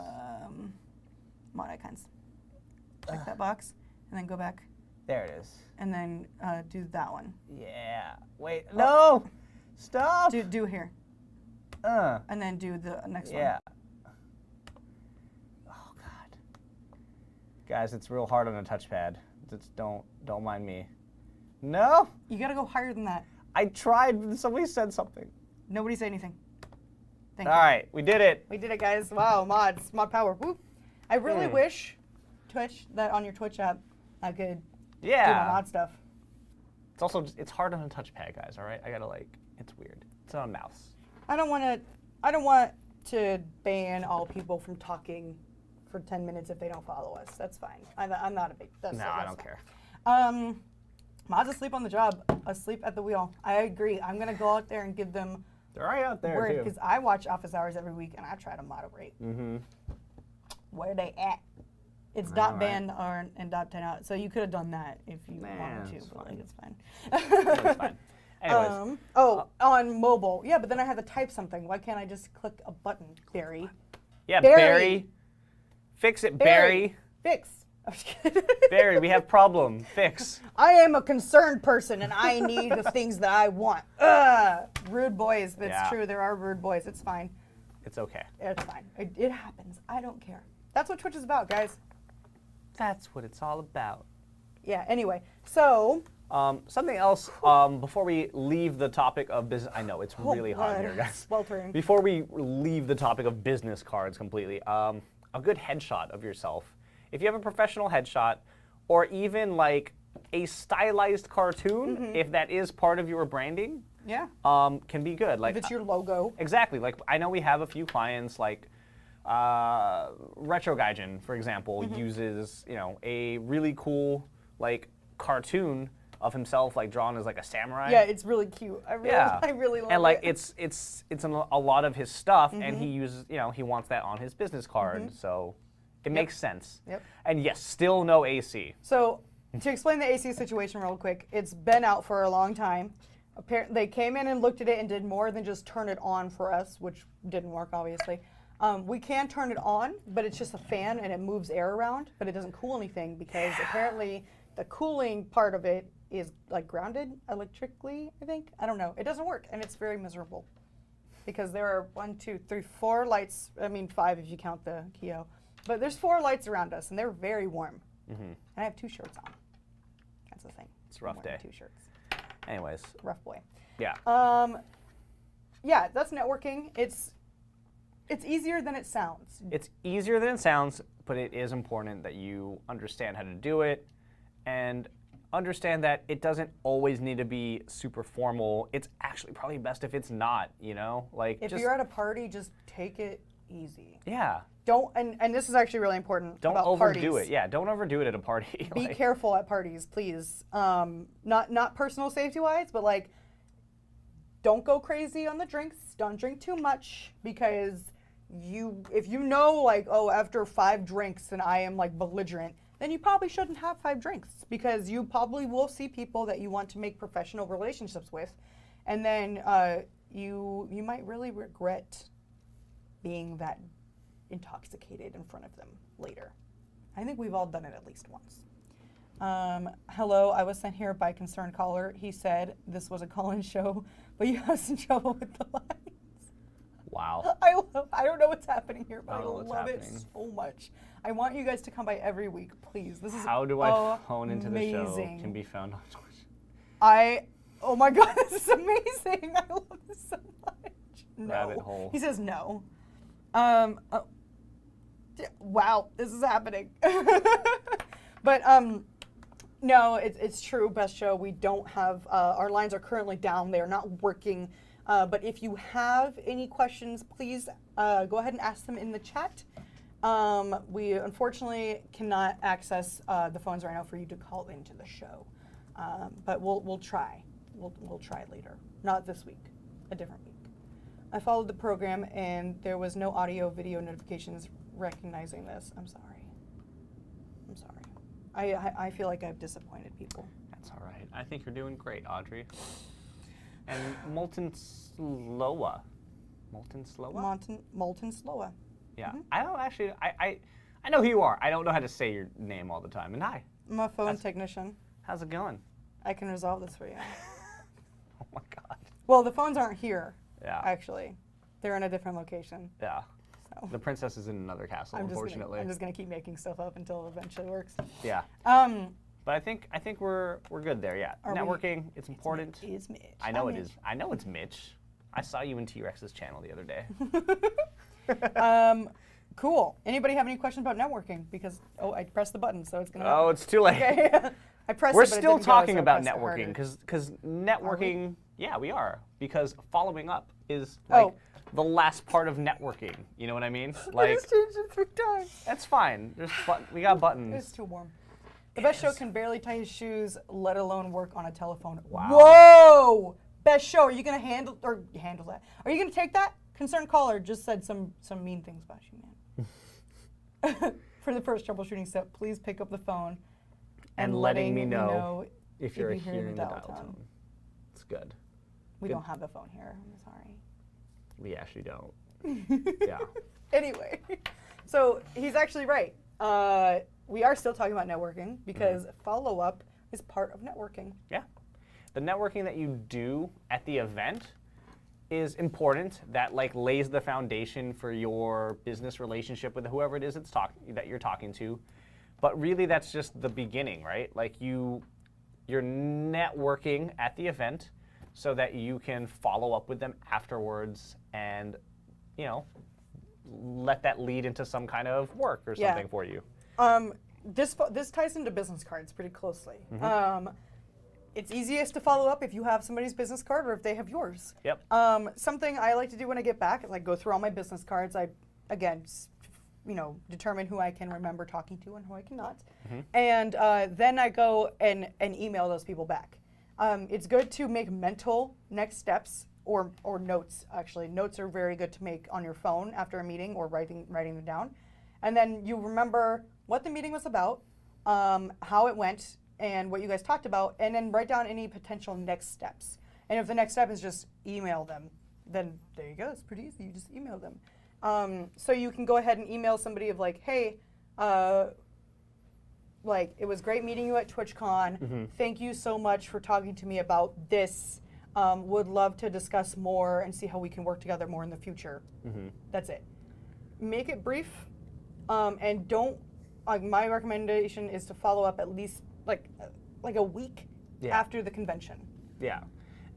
Mod icons. Check that box, and then go back, There it is. and then do that one. Yeah. Wait. No. Stop. Do here, Uh. and then do the next Yeah. Oh God. Guys, it's real hard on a touchpad. Just don't mind me. No? You gotta go higher than that. I tried, but somebody said something. Nobody say anything. Thank All you. right, we did it. We did it, guys. Wow, mods. Mod power. Whoop. I really wish, Twitch, that on your Twitch app, I could do my mod stuff. It's also, it's hard on a touchpad, guys, all right? I gotta it's weird. It's on a mouse. I don't want to ban all people from talking for 10 minutes if they don't follow us. That's fine. I'm not a big. That's I don't care. Mods asleep on the job, asleep at the wheel. I agree. I'm gonna go out there and give them. They're right out there too. Because I watch Office Hours every week and I try to moderate. Mm-hmm. Where they at? It's dot ban and dot 10 out. So you could have done that if you wanted to, but it's fine. It's fine. Anyways. On mobile. Yeah, but then I have to type something. Why can't I just click a button, Barry? Yeah, Barry. Fix it, Barry. Fix. I'm just kidding. Barry, we have problem. Fix. I am a concerned person and I need the things that I want. Rude boys. That's true. There are rude boys. It's fine. It's okay. It's fine. It happens. I don't care. That's what Twitch is about, guys. That's what it's all about. Yeah, anyway. So. Something else before we leave the topic of business. I know it's really hot here, guys. Sweltering. Before we leave the topic of business cards completely, a good headshot of yourself. If you have a professional headshot, or even like a stylized cartoon, if that is part of your branding, can be good. Like if it's your logo. Exactly. Like I know we have a few clients like Retro Gaijin, for example, uses a really cool like cartoon of himself like drawn as like a samurai. Yeah, it's really cute. I really love it. And like it's a lot of his stuff, and he uses he wants that on his business card, so it makes sense. Yep. And yes, still no AC. So to explain the AC situation real quick, it's been out for a long time. They came in and looked at it and did more than just turn it on for us, which didn't work obviously. We can turn it on, but it's just a fan and it moves air around, but it doesn't cool anything because apparently the cooling part of it is like grounded electrically, I think. I don't know. It doesn't work and it's very miserable because there are 1, 2, 3, 4 lights. I mean 5 if you count the Kyo. But there's 4 lights around us and they're very warm. And I have 2 shirts on. That's the thing. It's a rough day. 2 shirts. Anyways. Rough boy. Yeah. Yeah, that's networking. It's easier than it sounds. It's easier than it sounds, but it is important that you understand how to do it and understand that it doesn't always need to be super formal. It's actually probably best if it's not, Like if you're at a party, just take it easy. Yeah. Don't and this is actually really important. Don't about overdo parties. it. Yeah, don't overdo it at a party. Be careful at parties, please. Not personal safety wise, but like don't go crazy on the drinks. Don't drink too much because if you know like, oh, after 5 drinks and I am like belligerent, then you probably shouldn't have 5 drinks because you probably will see people that you want to make professional relationships with, and then you might really regret being that intoxicated in front of them later. I think we've all done it at least once. Hello, I was sent here by concerned caller. He said this was a call-in show, but you have some trouble with the lines. Wow. I don't know what's happening here, but I what's love it happening. so much. I want you guys to come by every week, please. This is How do I phone into the show? amazing. Can be found on Twitch. Oh my god, this is amazing. I love this so much. No. Rabbit hole. He says no. Wow, this is happening. But no, it's true, Best Show. We don't have, our lines are currently down. They are not working. But if you have any questions, please go ahead and ask them in the chat. We unfortunately cannot access the phones right now for you to call into the show. But we'll try. We'll try later. Not this week, a different week. I followed the program and there was no audio video notifications recognizing this. I'm sorry. I'm sorry. I feel like I've disappointed people. That's all right. I think you're doing great, Audrey. And Molten Slowa. Molten Slowa? Molten Slowa. Yeah. I don't actually, I know who you are. I don't know how to say your name all the time. And hi. I'm a phone technician. How's it going? I can resolve this for you. Oh my god. Well, the phones aren't here. Yeah. Actually. They're in a different location. Yeah. So. The princess is in another castle, unfortunately. I'm just gonna keep making stuff up until it eventually works. Yeah. But I think we're good there. Yeah. Networking, it's important. It's Mitch. I know it is. I know it's Mitch. I saw you in T-Rex's channel the other day. Cool. Anybody have any questions about networking? Because I pressed the button, so it's gonna. Oh, it's too late. Okay. I pressed We're it, but still it didn't talking go, so about I pressed it networking harder. because networking. Yeah, we are, because following up is like the last part of networking. You know what I mean? I Like just changed it 3 times. that's fine. We got buttons. It's too warm. The best show can barely tie his shoes, let alone work on a telephone. Wow. Whoa! Best show. Are you gonna handle that? Are you gonna take that? Concerned caller just said some mean things about you, man. For the first troubleshooting step, please pick up the phone and letting me know if you're hearing the dial tone. It's good. We don't have the phone here. I'm sorry. We actually don't. Yeah. Anyway, so he's actually right. We are still talking about networking because follow-up is part of networking. Yeah. The networking that you do at the event is important. That like lays the foundation for your business relationship with whoever it is that you're talking to. But really that's just the beginning, right? Like you're networking at the event so that you can follow up with them afterwards and, you know, let that lead into some kind of work or something for you. This ties into business cards pretty closely. It's easiest to follow up if you have somebody's business card or if they have yours. Yep. Something I like to do when I get back is like go through all my business cards. I, again, determine who I can remember talking to and who I cannot. And then I go and email those people back. It's good to make mental next steps or notes, actually. Notes are very good to make on your phone after a meeting or writing them down. And then you remember what the meeting was about, how it went, and what you guys talked about, and then write down any potential next steps. And if the next step is just email them, then there you go. It's pretty easy. You just email them. So you can go ahead and email somebody of like, hey, like it was great meeting you at TwitchCon. Thank you so much for talking to me about this. Would love to discuss more and see how we can work together more in the future. That's it. Make it brief, and don't. My recommendation is to follow up at least like a week after the convention. Yeah.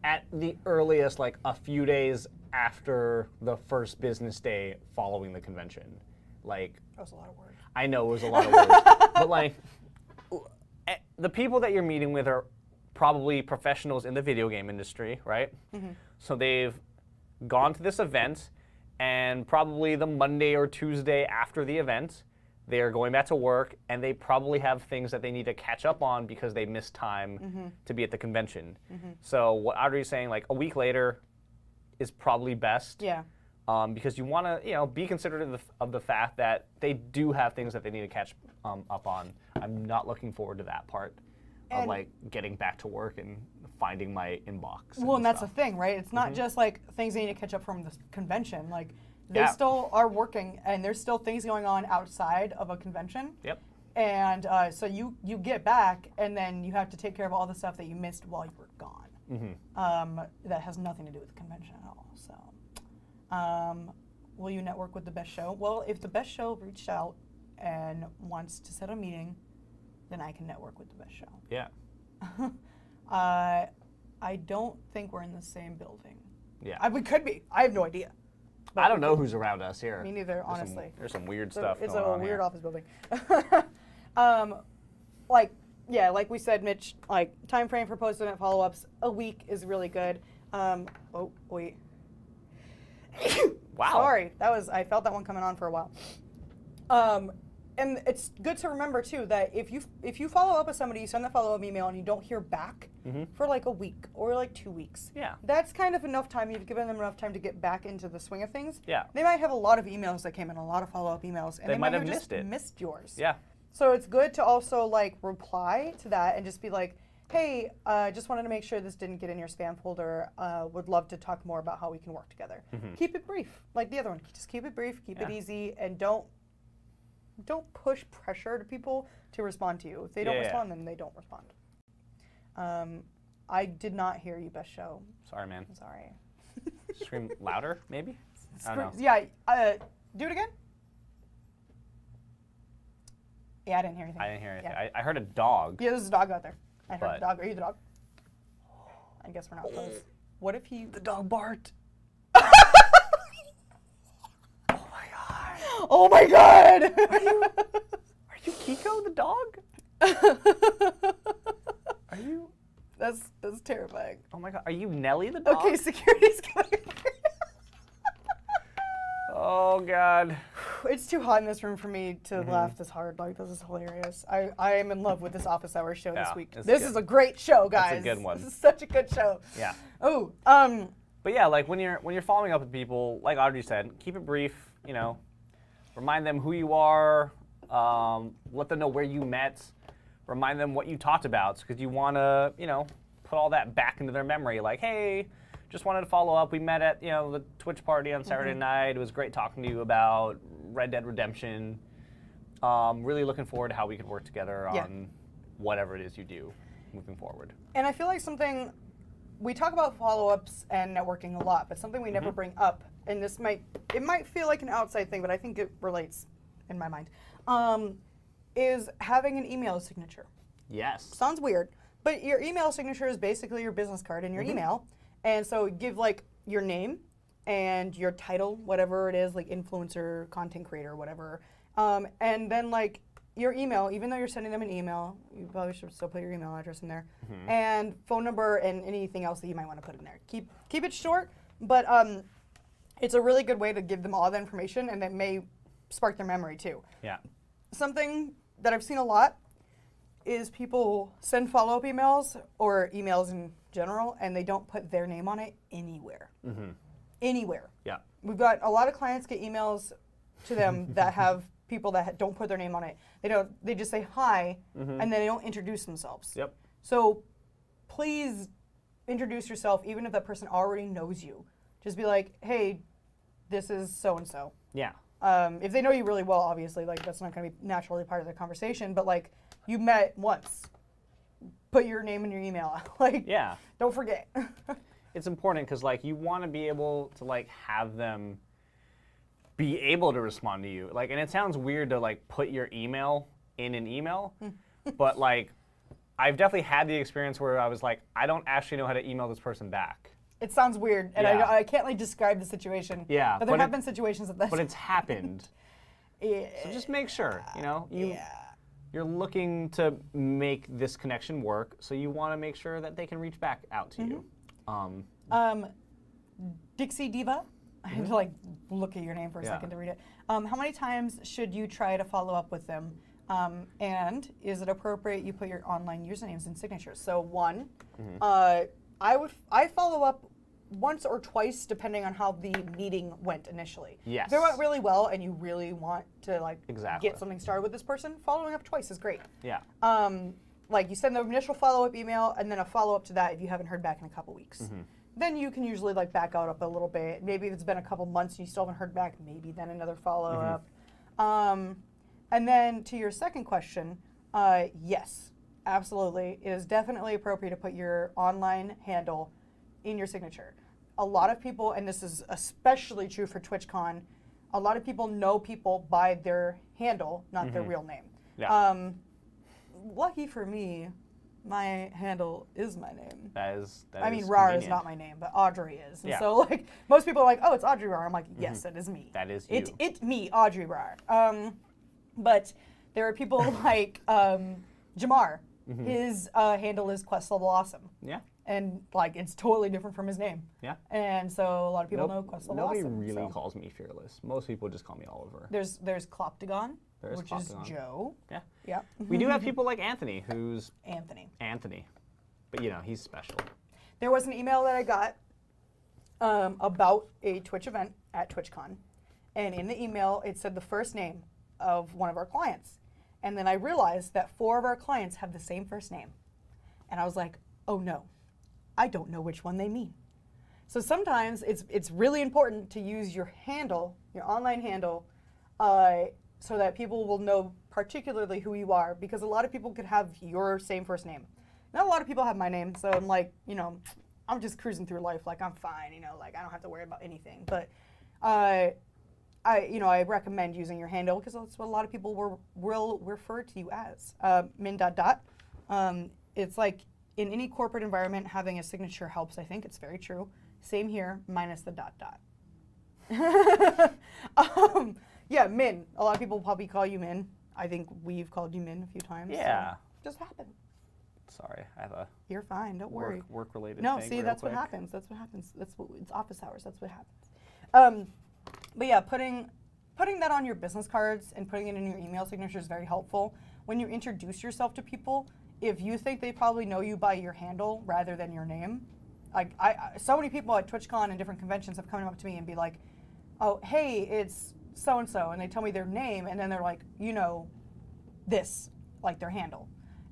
At the earliest, like a few days after the first business day following the convention. Like that was a lot of work. I know it was a lot of work. But like the people that you're meeting with are probably professionals in the video game industry, right? So they've gone to this event, and probably the Monday or Tuesday after the event, they're going back to work, and they probably have things that they need to catch up on because they missed time to be at the convention. So what Audrey's saying, like a week later, is probably best. Yeah. Because you want to, be considerate of the fact that they do have things that they need to catch up on. I'm not looking forward to that part of like getting back to work and finding my inbox. Well, and that's the thing, right? It's not just like things they need to catch up from the convention. Like they still are working, and there's still things going on outside of a convention. Yep. And so you get back, and then you have to take care of all the stuff that you missed while you were gone. That has nothing to do with the convention at all. So, will you network with the best show? Well, if the best show reached out and wants to set a meeting, then I can network with the best show. Yeah. I don't think we're in the same building. Yeah. We could be. I have no idea. I don't know who's around us here. Me neither, honestly. There's some weird stuff It's going on a weird here. office building. Like we said, Mitch, like time frame for post-event follow-ups, a week is really good. Oh, wait. Wow. Sorry, I felt that one coming on for a while. And it's good to remember too that if you follow up with somebody, you send the follow-up email and you don't hear back for like a week or like 2 weeks. Yeah. That's kind of enough time. You've given them enough time to get back into the swing of things. Yeah. They might have a lot of emails that came in, a lot of follow-up emails, and They might have just missed it. missed yours. Yeah. So it's good to also like reply to that and just be like, hey, just wanted to make sure this didn't get in your spam folder. Would love to talk more about how we can work together. Keep it brief, like the other one. Just keep it brief, keep it easy, and don't push pressure to people to respond to you. If they don't respond, then they don't respond. I did not hear you, best show. Sorry, man. I'm sorry. Scream louder, maybe? I don't know. Yeah, do it again. Yeah, I didn't hear anything. I didn't hear anything. Yeah, I heard a dog. yeah, there's a dog out there. I heard But- a dog. Are you the dog? I guess we're not close. What if he... The dog barked. Oh my god! Are you Kiko the dog? Are you? That's terrifying. Oh my god. Are you Nelly the dog? Okay, security's coming. Oh god. It's too hot in this room for me to laugh this hard. Like, this is hilarious. I am in love with this office hours show this Yeah, week. it's This good. is a great show, guys. That's a good one. This is such a good show. Yeah. Oh, But yeah, like when you're following up with people, like Audrey said, keep it brief. You know, remind them who you are. Let them know where you met. Remind them what you talked about, because you want to, you know, put all that back into their memory. Like, hey, just wanted to follow up. We met at, you know, the Twitch party on Saturday night. It was great talking to you about Red Dead Redemption. Really looking forward to how we could work together on whatever it is you do moving forward. and I feel like something we talk about follow-ups and networking a lot, but something we never bring up, and this might feel like an outside thing, but I think it relates in my mind, is having an email signature. Yes. Sounds weird, but your email signature is basically your business card in your email. And so give like your name and your title, whatever it is, like influencer, content creator, whatever. And then like your email, even though you're sending them an email, you probably should still put your email address in there. And phone number and anything else that you might want to put in there. Keep it short, but it's a really good way to give them all the information, and that may spark their memory too. Yeah. Something that I've seen a lot is people send follow-up emails or emails in general, and they don't put their name on it anywhere. Anywhere. Yeah. We've got a lot of clients get emails to them that have people that don't put their name on it. They just say hi, and then they don't introduce themselves. Yep. So please introduce yourself, even if that person already knows you. Just be like, hey, this is so-and-so. Yeah. If they know you really well, obviously, like that's not going to be naturally part of the conversation. But like, you met once, put your name in your email. Like, Yeah. don't forget. It's important because like you want to be able to like have them be able to respond to you. Like, and it sounds weird to like put your email in an email, but like I've definitely had the experience where I was like, I don't actually know how to email this person back. It sounds weird, and Yeah. I can't like describe the situation. Yeah, But there but have it- been situations that But it's happened. yeah. So just make sure, you know, Yeah. you're looking to make this connection work, so you want to make sure that they can reach back out to you. Dixie Diva. I had to like look at your name for a Yeah. second to read it. How many times should you try to follow up with them? And is it appropriate you put your online usernames and signatures? So one, I follow up once or twice depending on how the meeting went initially. Yes. If it went really well and you really want to like Exactly. get something started with this person, following up twice is great. Yeah. Like you send the initial follow-up email and then a follow-up to that if you haven't heard back in a couple weeks. Then you can usually like back out up a little bit. Maybe if it's been a couple months and you still haven't heard back, maybe then another follow-up. And then to your second question, yes, absolutely. It is definitely appropriate to put your online handle in your signature. A lot of people, and this is especially true for TwitchCon, a lot of people know people by their handle, not their real name. Yeah. Lucky for me, my handle is my name. That is I mean, is Rar is convenient. not my name, but Audrey is. And Yeah. so, like, most people are like, oh, it's Audrey Rar. I'm like, yes, that is me. That is you. It's me, Audrey Rar. But there are people like Jamar. His handle is Quest Level Awesome. Yeah. And, like, it's totally different from his name. Yeah. And so a lot of people know Quest Level Nobody Awesome. really so. calls me fearless. Most people just call me Oliver. There's Cloptagon, There is which Cloptagon. is Joe. Yeah. Yeah. We do have people like Anthony, who's Anthony. Anthony. But you know, he's special. There was an email that I got about a Twitch event at TwitchCon. And in the email, it said the first name of one of our clients. And then I realized that 4 of our clients have the same first name. And I was like, oh no, I don't know which one they mean. So sometimes it's really important to use your handle, your online handle, so that people will know particularly who you are, because a lot of people could have your same first name. Not a lot of people have my name, so I'm like, you know, I'm just cruising through life like I'm fine, you know, like I don't have to worry about anything. But I recommend using your handle because that's what a lot of people will refer to you as. Min dot dot. It's like in any corporate environment, having a signature helps. I think it's very true. Same here, minus the dot dot. Yeah, Min. A lot of people probably call you Min. I think we've called you Min a few times. Yeah. So just happened. Sorry, I have a You're fine. Don't worry. work-related No, thing see, real that's quick. what happens. That's what happens. It's office hours. That's what happens. But yeah, putting that on your business cards and putting it in your email signature is very helpful. When you introduce yourself to people, if you think they probably know you by your handle rather than your name, like so many people at TwitchCon and different conventions have come up to me and be like, "Oh, hey, it's so and so," and they tell me their name, and then they're like, this, like their handle.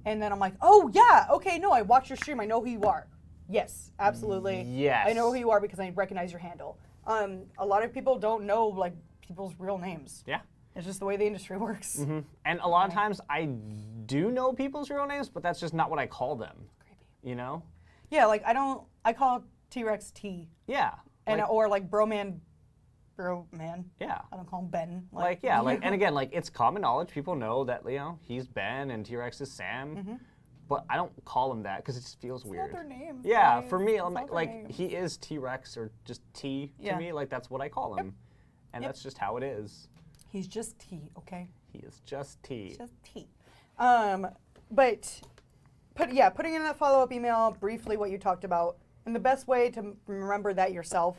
And then I'm like, oh, yeah, okay, no, I watch your stream. I know who you are. Yes, absolutely. Yes. I know who you are because I recognize your handle. A lot of people don't know, like, people's real names. Yeah. It's just the way the industry works. Mm-hmm. And a lot of times I do know people's real names, but that's just not what I call them. Creepy. You know? Yeah, like, I call T-Rex T. Yeah. And, like, or, like, Broman. yeah. I don't call him Ben. And again, like, it's common knowledge. People know that, he's Ben and T-Rex is Sam. Mm-hmm. But I don't call him that because it just feels It's weird. not their names. Yeah, guys. for me, It's I'm not their like, names. he is T-Rex or just T to Yeah. me. Like, that's what I call him. And that's just how it is. He's just T, okay? He is just T. It's just T. But putting in that follow-up email, briefly what you talked about, and the best way to remember that yourself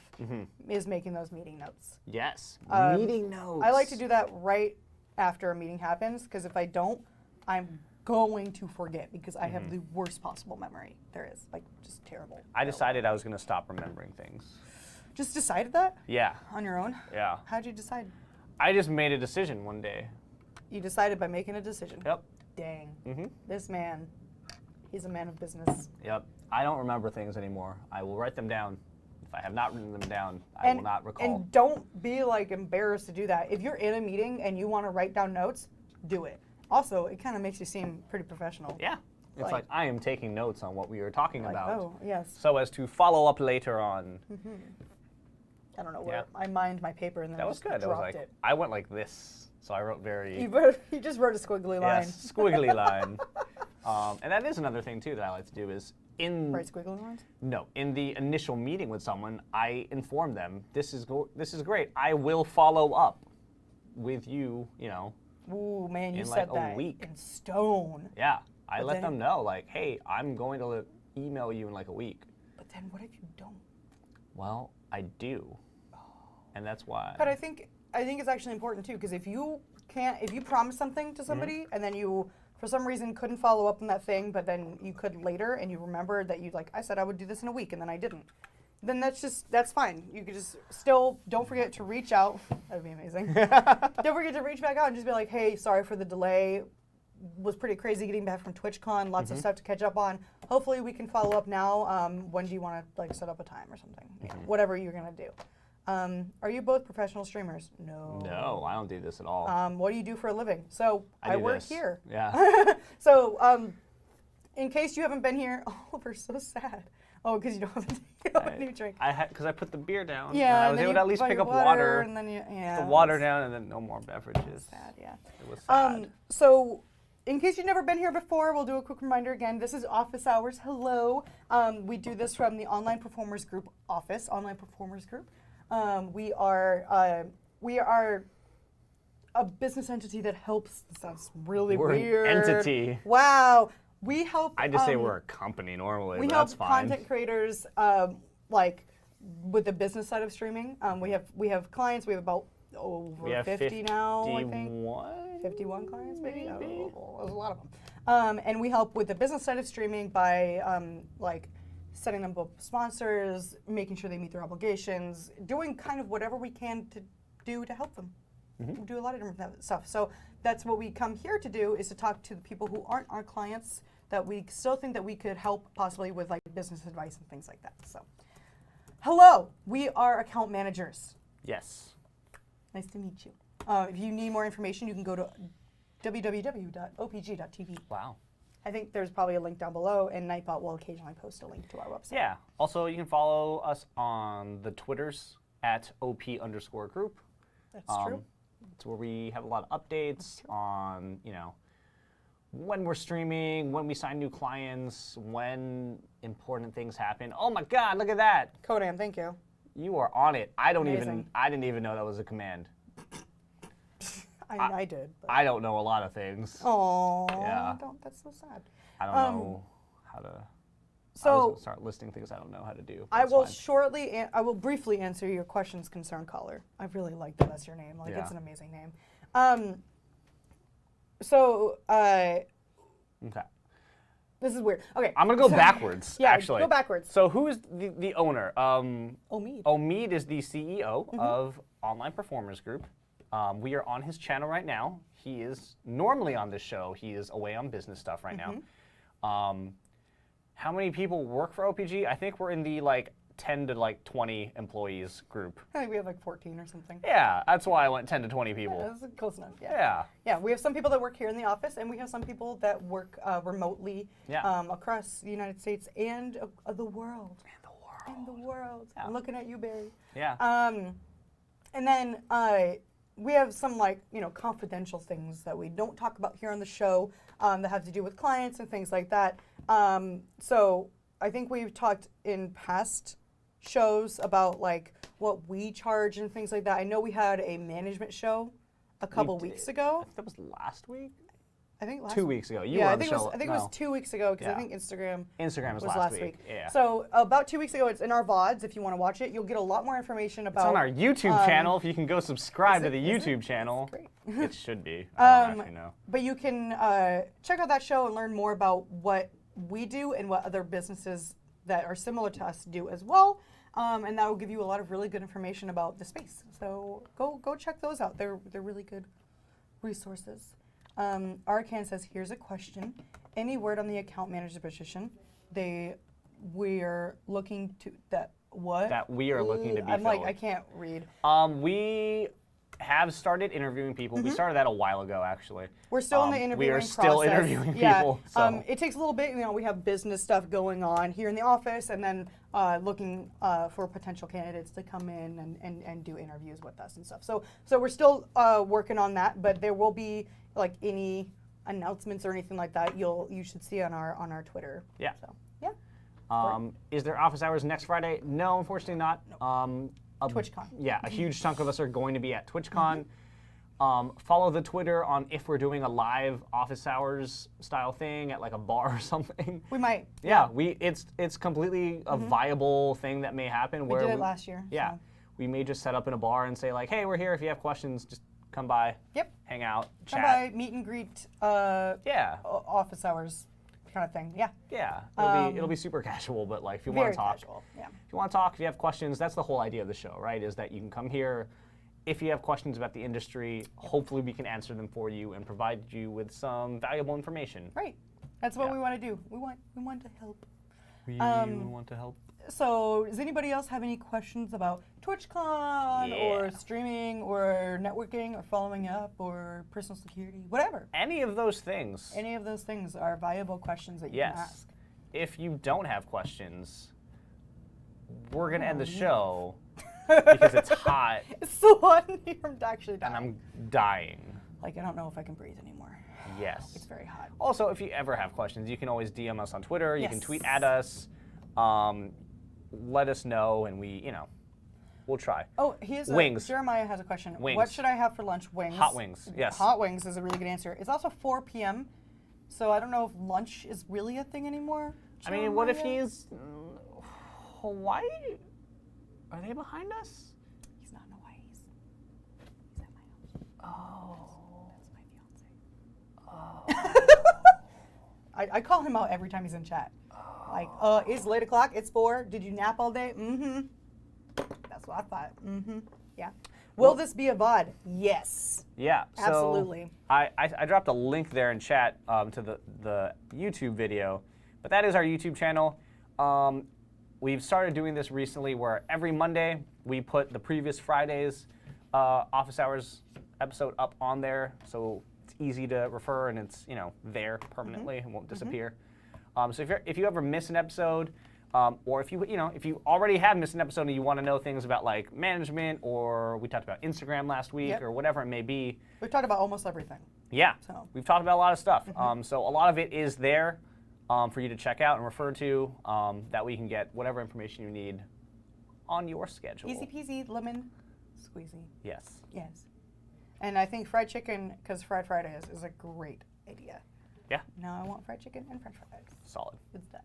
is making those meeting notes. Yes. Meeting notes. I like to do that right after a meeting happens, because if I don't, I'm going to forget, because I have the worst possible memory there is. Like, just terrible. I decided I was going to stop remembering things. Just decided that Yeah. on your own? Yeah. How'd you decide? I just made a decision one day. You decided by making a decision. Yep. Dang. Mm-hmm. This man, he's a man of business. Yep. I don't remember things anymore. I will write them down. If I have not written them down, I will not recall. And don't be like embarrassed to do that. If you're in a meeting and you want to write down notes, do it. Also, it kind of makes you seem pretty professional. Yeah. It's like I am taking notes on what we were talking about. Oh, yes. So as to follow up later on. I don't know where I mined my paper and then That I was just good. dropped I was like, it. I went like this. So I wrote very. You just wrote a squiggly line. Yes, squiggly line. And that is another thing too that I like to do is Write squiggly lines? No, in the initial meeting with someone, I inform them this is great. I will follow up with you. Ooh, man, you in said like a that week. in stone. Yeah, I But let then- them know like, hey, I'm going to email you in like a week. But then what if you don't? Well, I do, and that's why. But I think it's actually important too, because if you promise something to somebody and then you for some reason couldn't follow up on that thing, but then you could later and you remembered that I said I would do this in a week and then I didn't. Then that's fine. You could just still don't forget to reach out. That'd be amazing. Don't forget to reach back out and just be like, hey, sorry for the delay. Was pretty crazy getting back from TwitchCon. Lots of stuff to catch up on. Hopefully we can follow up now. When do you want to set up a time or something? Yeah, whatever you're gonna do. Are you both professional streamers? No. No, I don't do this at all. What do you do for a living? So I do work this. here. Yeah. So in case you haven't been here, Oliver's so sad. Oh, because you don't have a new drink. Because I put the beer down. Yeah, and I was able to at least pick up water. And then the water down, and then no more beverages. Sad, yeah. It was sad. So, in case you've never been here before, we'll do a quick reminder again. This is Office Hours. Hello. We do this from the Online Performers Group office, Online Performers Group. We are a business entity that helps. This sounds really We're weird. an entity. Wow. We help. I just say we're a company normally, We but help that's fine. content creators like with the business side of streaming. We have clients. We have about over 50 now, I think. 51 clients, maybe? Oh, there's a lot of them. And we help with the business side of streaming by setting them up sponsors, making sure they meet their obligations, doing kind of whatever we can to do to help them. We do a lot of different stuff. So that's what we come here to do, is to talk to the people who aren't our clients that we still think that we could help possibly with like business advice and things like that. So hello, we are account managers. Yes. Nice to meet you. If you need more information, you can go to www.opg.tv. Wow. I think there's probably a link down below, and Nightbot will occasionally post a link to our website. Yeah. Also, you can follow us on the Twitters at @OP_group. That's true. It's where we have a lot of updates on, when we're streaming, when we sign new clients, when important things happen. Oh my God, look at that. Conan, thank you. You are on it. I didn't even know that was a command. I did. But. I don't know a lot of things. Oh, yeah. That's so sad. I don't know how to. So I was gonna start listing things I don't know how to do. I will briefly answer your questions, concerned caller. I really like that. That's your name. Like it's an amazing name. Okay. This is weird. Okay. I'm gonna go backwards. Yeah, actually. go backwards. So who is the owner? Omid. Omid is the CEO of Online Performers Group. We are on his channel right now. He is normally on this show. He is away on business stuff right now. How many people work for OPG? I think we're in the 10 to 20 employees group. I think we have 14 or something. Yeah, that's why I went 10 to 20 people. Yeah, that's close enough. Yeah. Yeah, we have some people that work here in the office, and we have some people that work remotely across the United States and the world. And the world. Yeah. I'm looking at you, Barry. Yeah. And then we have some confidential things that we don't talk about here on the show that have to do with clients and things like that. So I think we've talked in past shows about what we charge and things like that. I know we had a management show a couple weeks ago. I think that was last week. I think last 2 weeks ago. You yeah, were I on the think show. it was 2 weeks ago because I think Instagram was last week. Yeah. So about 2 weeks ago, it's in our VODs. If you want to watch it, you'll get a lot more information about. It's on our YouTube channel. If you can go subscribe to the YouTube channel, it should be. I don't actually know. But you can check out that show and learn more about what we do and what other businesses that are similar to us do as well. And that will give you a lot of really good information about the space. So go check those out. They're really good resources. Arcan says, here's a question. Any word on the account manager position? We are looking to That we are looking to be I'm filled. I can't read. We have started interviewing people. We started that a while ago, actually. We're still in the interviewing process. We are still interviewing people. So. It takes a little bit. We have business stuff going on here in the office, and then looking for potential candidates to come in and do interviews with us and stuff. So we're still working on that, but there will be any announcements or anything like that. You should see on our Twitter. Yeah. So yeah. Is there office hours next Friday? No, unfortunately not. TwitchCon. Yeah, a huge chunk of us are going to be at TwitchCon. Follow the Twitter on if we're doing a live office hours style thing at a bar or something. We might. Yeah, it's completely a viable thing that may happen. We did it last year. Yeah, so. We may just set up in a bar and say hey, we're here. If you have questions, just come by. Yep. Hang out. Come chat. by, meet and greet. Office hours. Kind of thing, yeah. Yeah, it'll be super casual, but if you want to talk, casual, yeah. If you want to talk, if you have questions, that's the whole idea of the show, right? Is that you can come here. If you have questions about the industry, hopefully we can answer them for you and provide you with some valuable information. Right, that's what we want to do. We want to help. We want to help. So, does anybody else have any questions about TwitchCon or streaming or networking or following up or personal security, whatever? Any of those things. Any of those things are viable questions that you can ask. If you don't have questions, we're going to end the show because it's hot. It's so hot in here, I'm actually dying. And I'm dying. I don't know if I can breathe anymore. Yes. It's very hot. Also, if you ever have questions, you can always DM us on Twitter. You can tweet at us. Let us know, and we'll try. Oh, wings. Jeremiah has a question. Wings. What should I have for lunch? Wings. Hot wings, yes. Hot wings is a really good answer. It's also 4 p.m., so I don't know if lunch is really a thing anymore. I mean, what if he's Hawaii? Are they behind us? He's not in Hawaii. He's at my house. Oh. That's my fiance. I call him out every time he's in chat. It's late o'clock. It's 4. Did you nap all day? Mm-hmm. That's what I thought. Mm-hmm. Yeah. Will this be a VOD? Yes. Yeah. Absolutely. So I dropped a link there in chat to the YouTube video, but that is our YouTube channel. We've started doing this recently where every Monday we put the previous Friday's office hours episode up on there, so it's easy to refer and it's there permanently. It won't disappear. So if you ever miss an episode, Or if you already have missed an episode and you want to know things about like management, or we talked about Instagram last week, or whatever it may be. We've talked about almost everything. Yeah, So. we've talked about a lot of stuff. So a lot of it is there for you to check out and refer to, that we can get whatever information you need on your schedule. Easy peasy, lemon squeezy. Yes. Yes. And I think fried chicken, because Fried Fridays is a great idea. Yeah. Now I want fried chicken and french fries. Solid. It's done.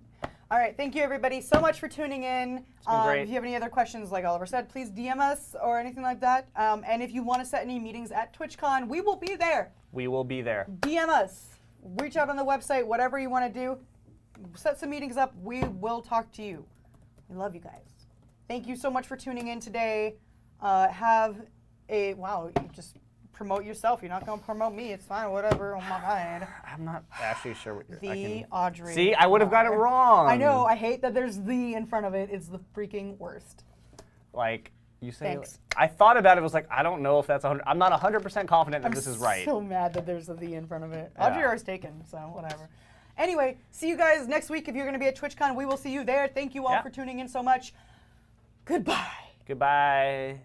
All right, thank you everybody so much for tuning in. It's been great. If you have any other questions, like Oliver said, please DM us or anything like that. And if you want to set any meetings at TwitchCon, we will be there. We will be there. DM us. Reach out on the website, whatever you want to do. Set some meetings up. We will talk to you. We love you guys. Thank you so much for tuning in today. Wow, you just promote yourself. You're not going to promote me. It's fine, whatever. Oh my God. I'm not actually sure what you're Audrey. See, I would have got it wrong. I know. I hate that there's the in front of it. It's the freaking worst. Like, you say. Thanks. I thought about it. Was like, I don't know if that's 100. I'm not 100% confident that this is right. I'm so mad that there's a the in front of it. Yeah. Audrey is taken, so whatever. Anyway, see you guys next week. If you're going to be at TwitchCon, we will see you there. Thank you all for tuning in so much. Goodbye. Goodbye.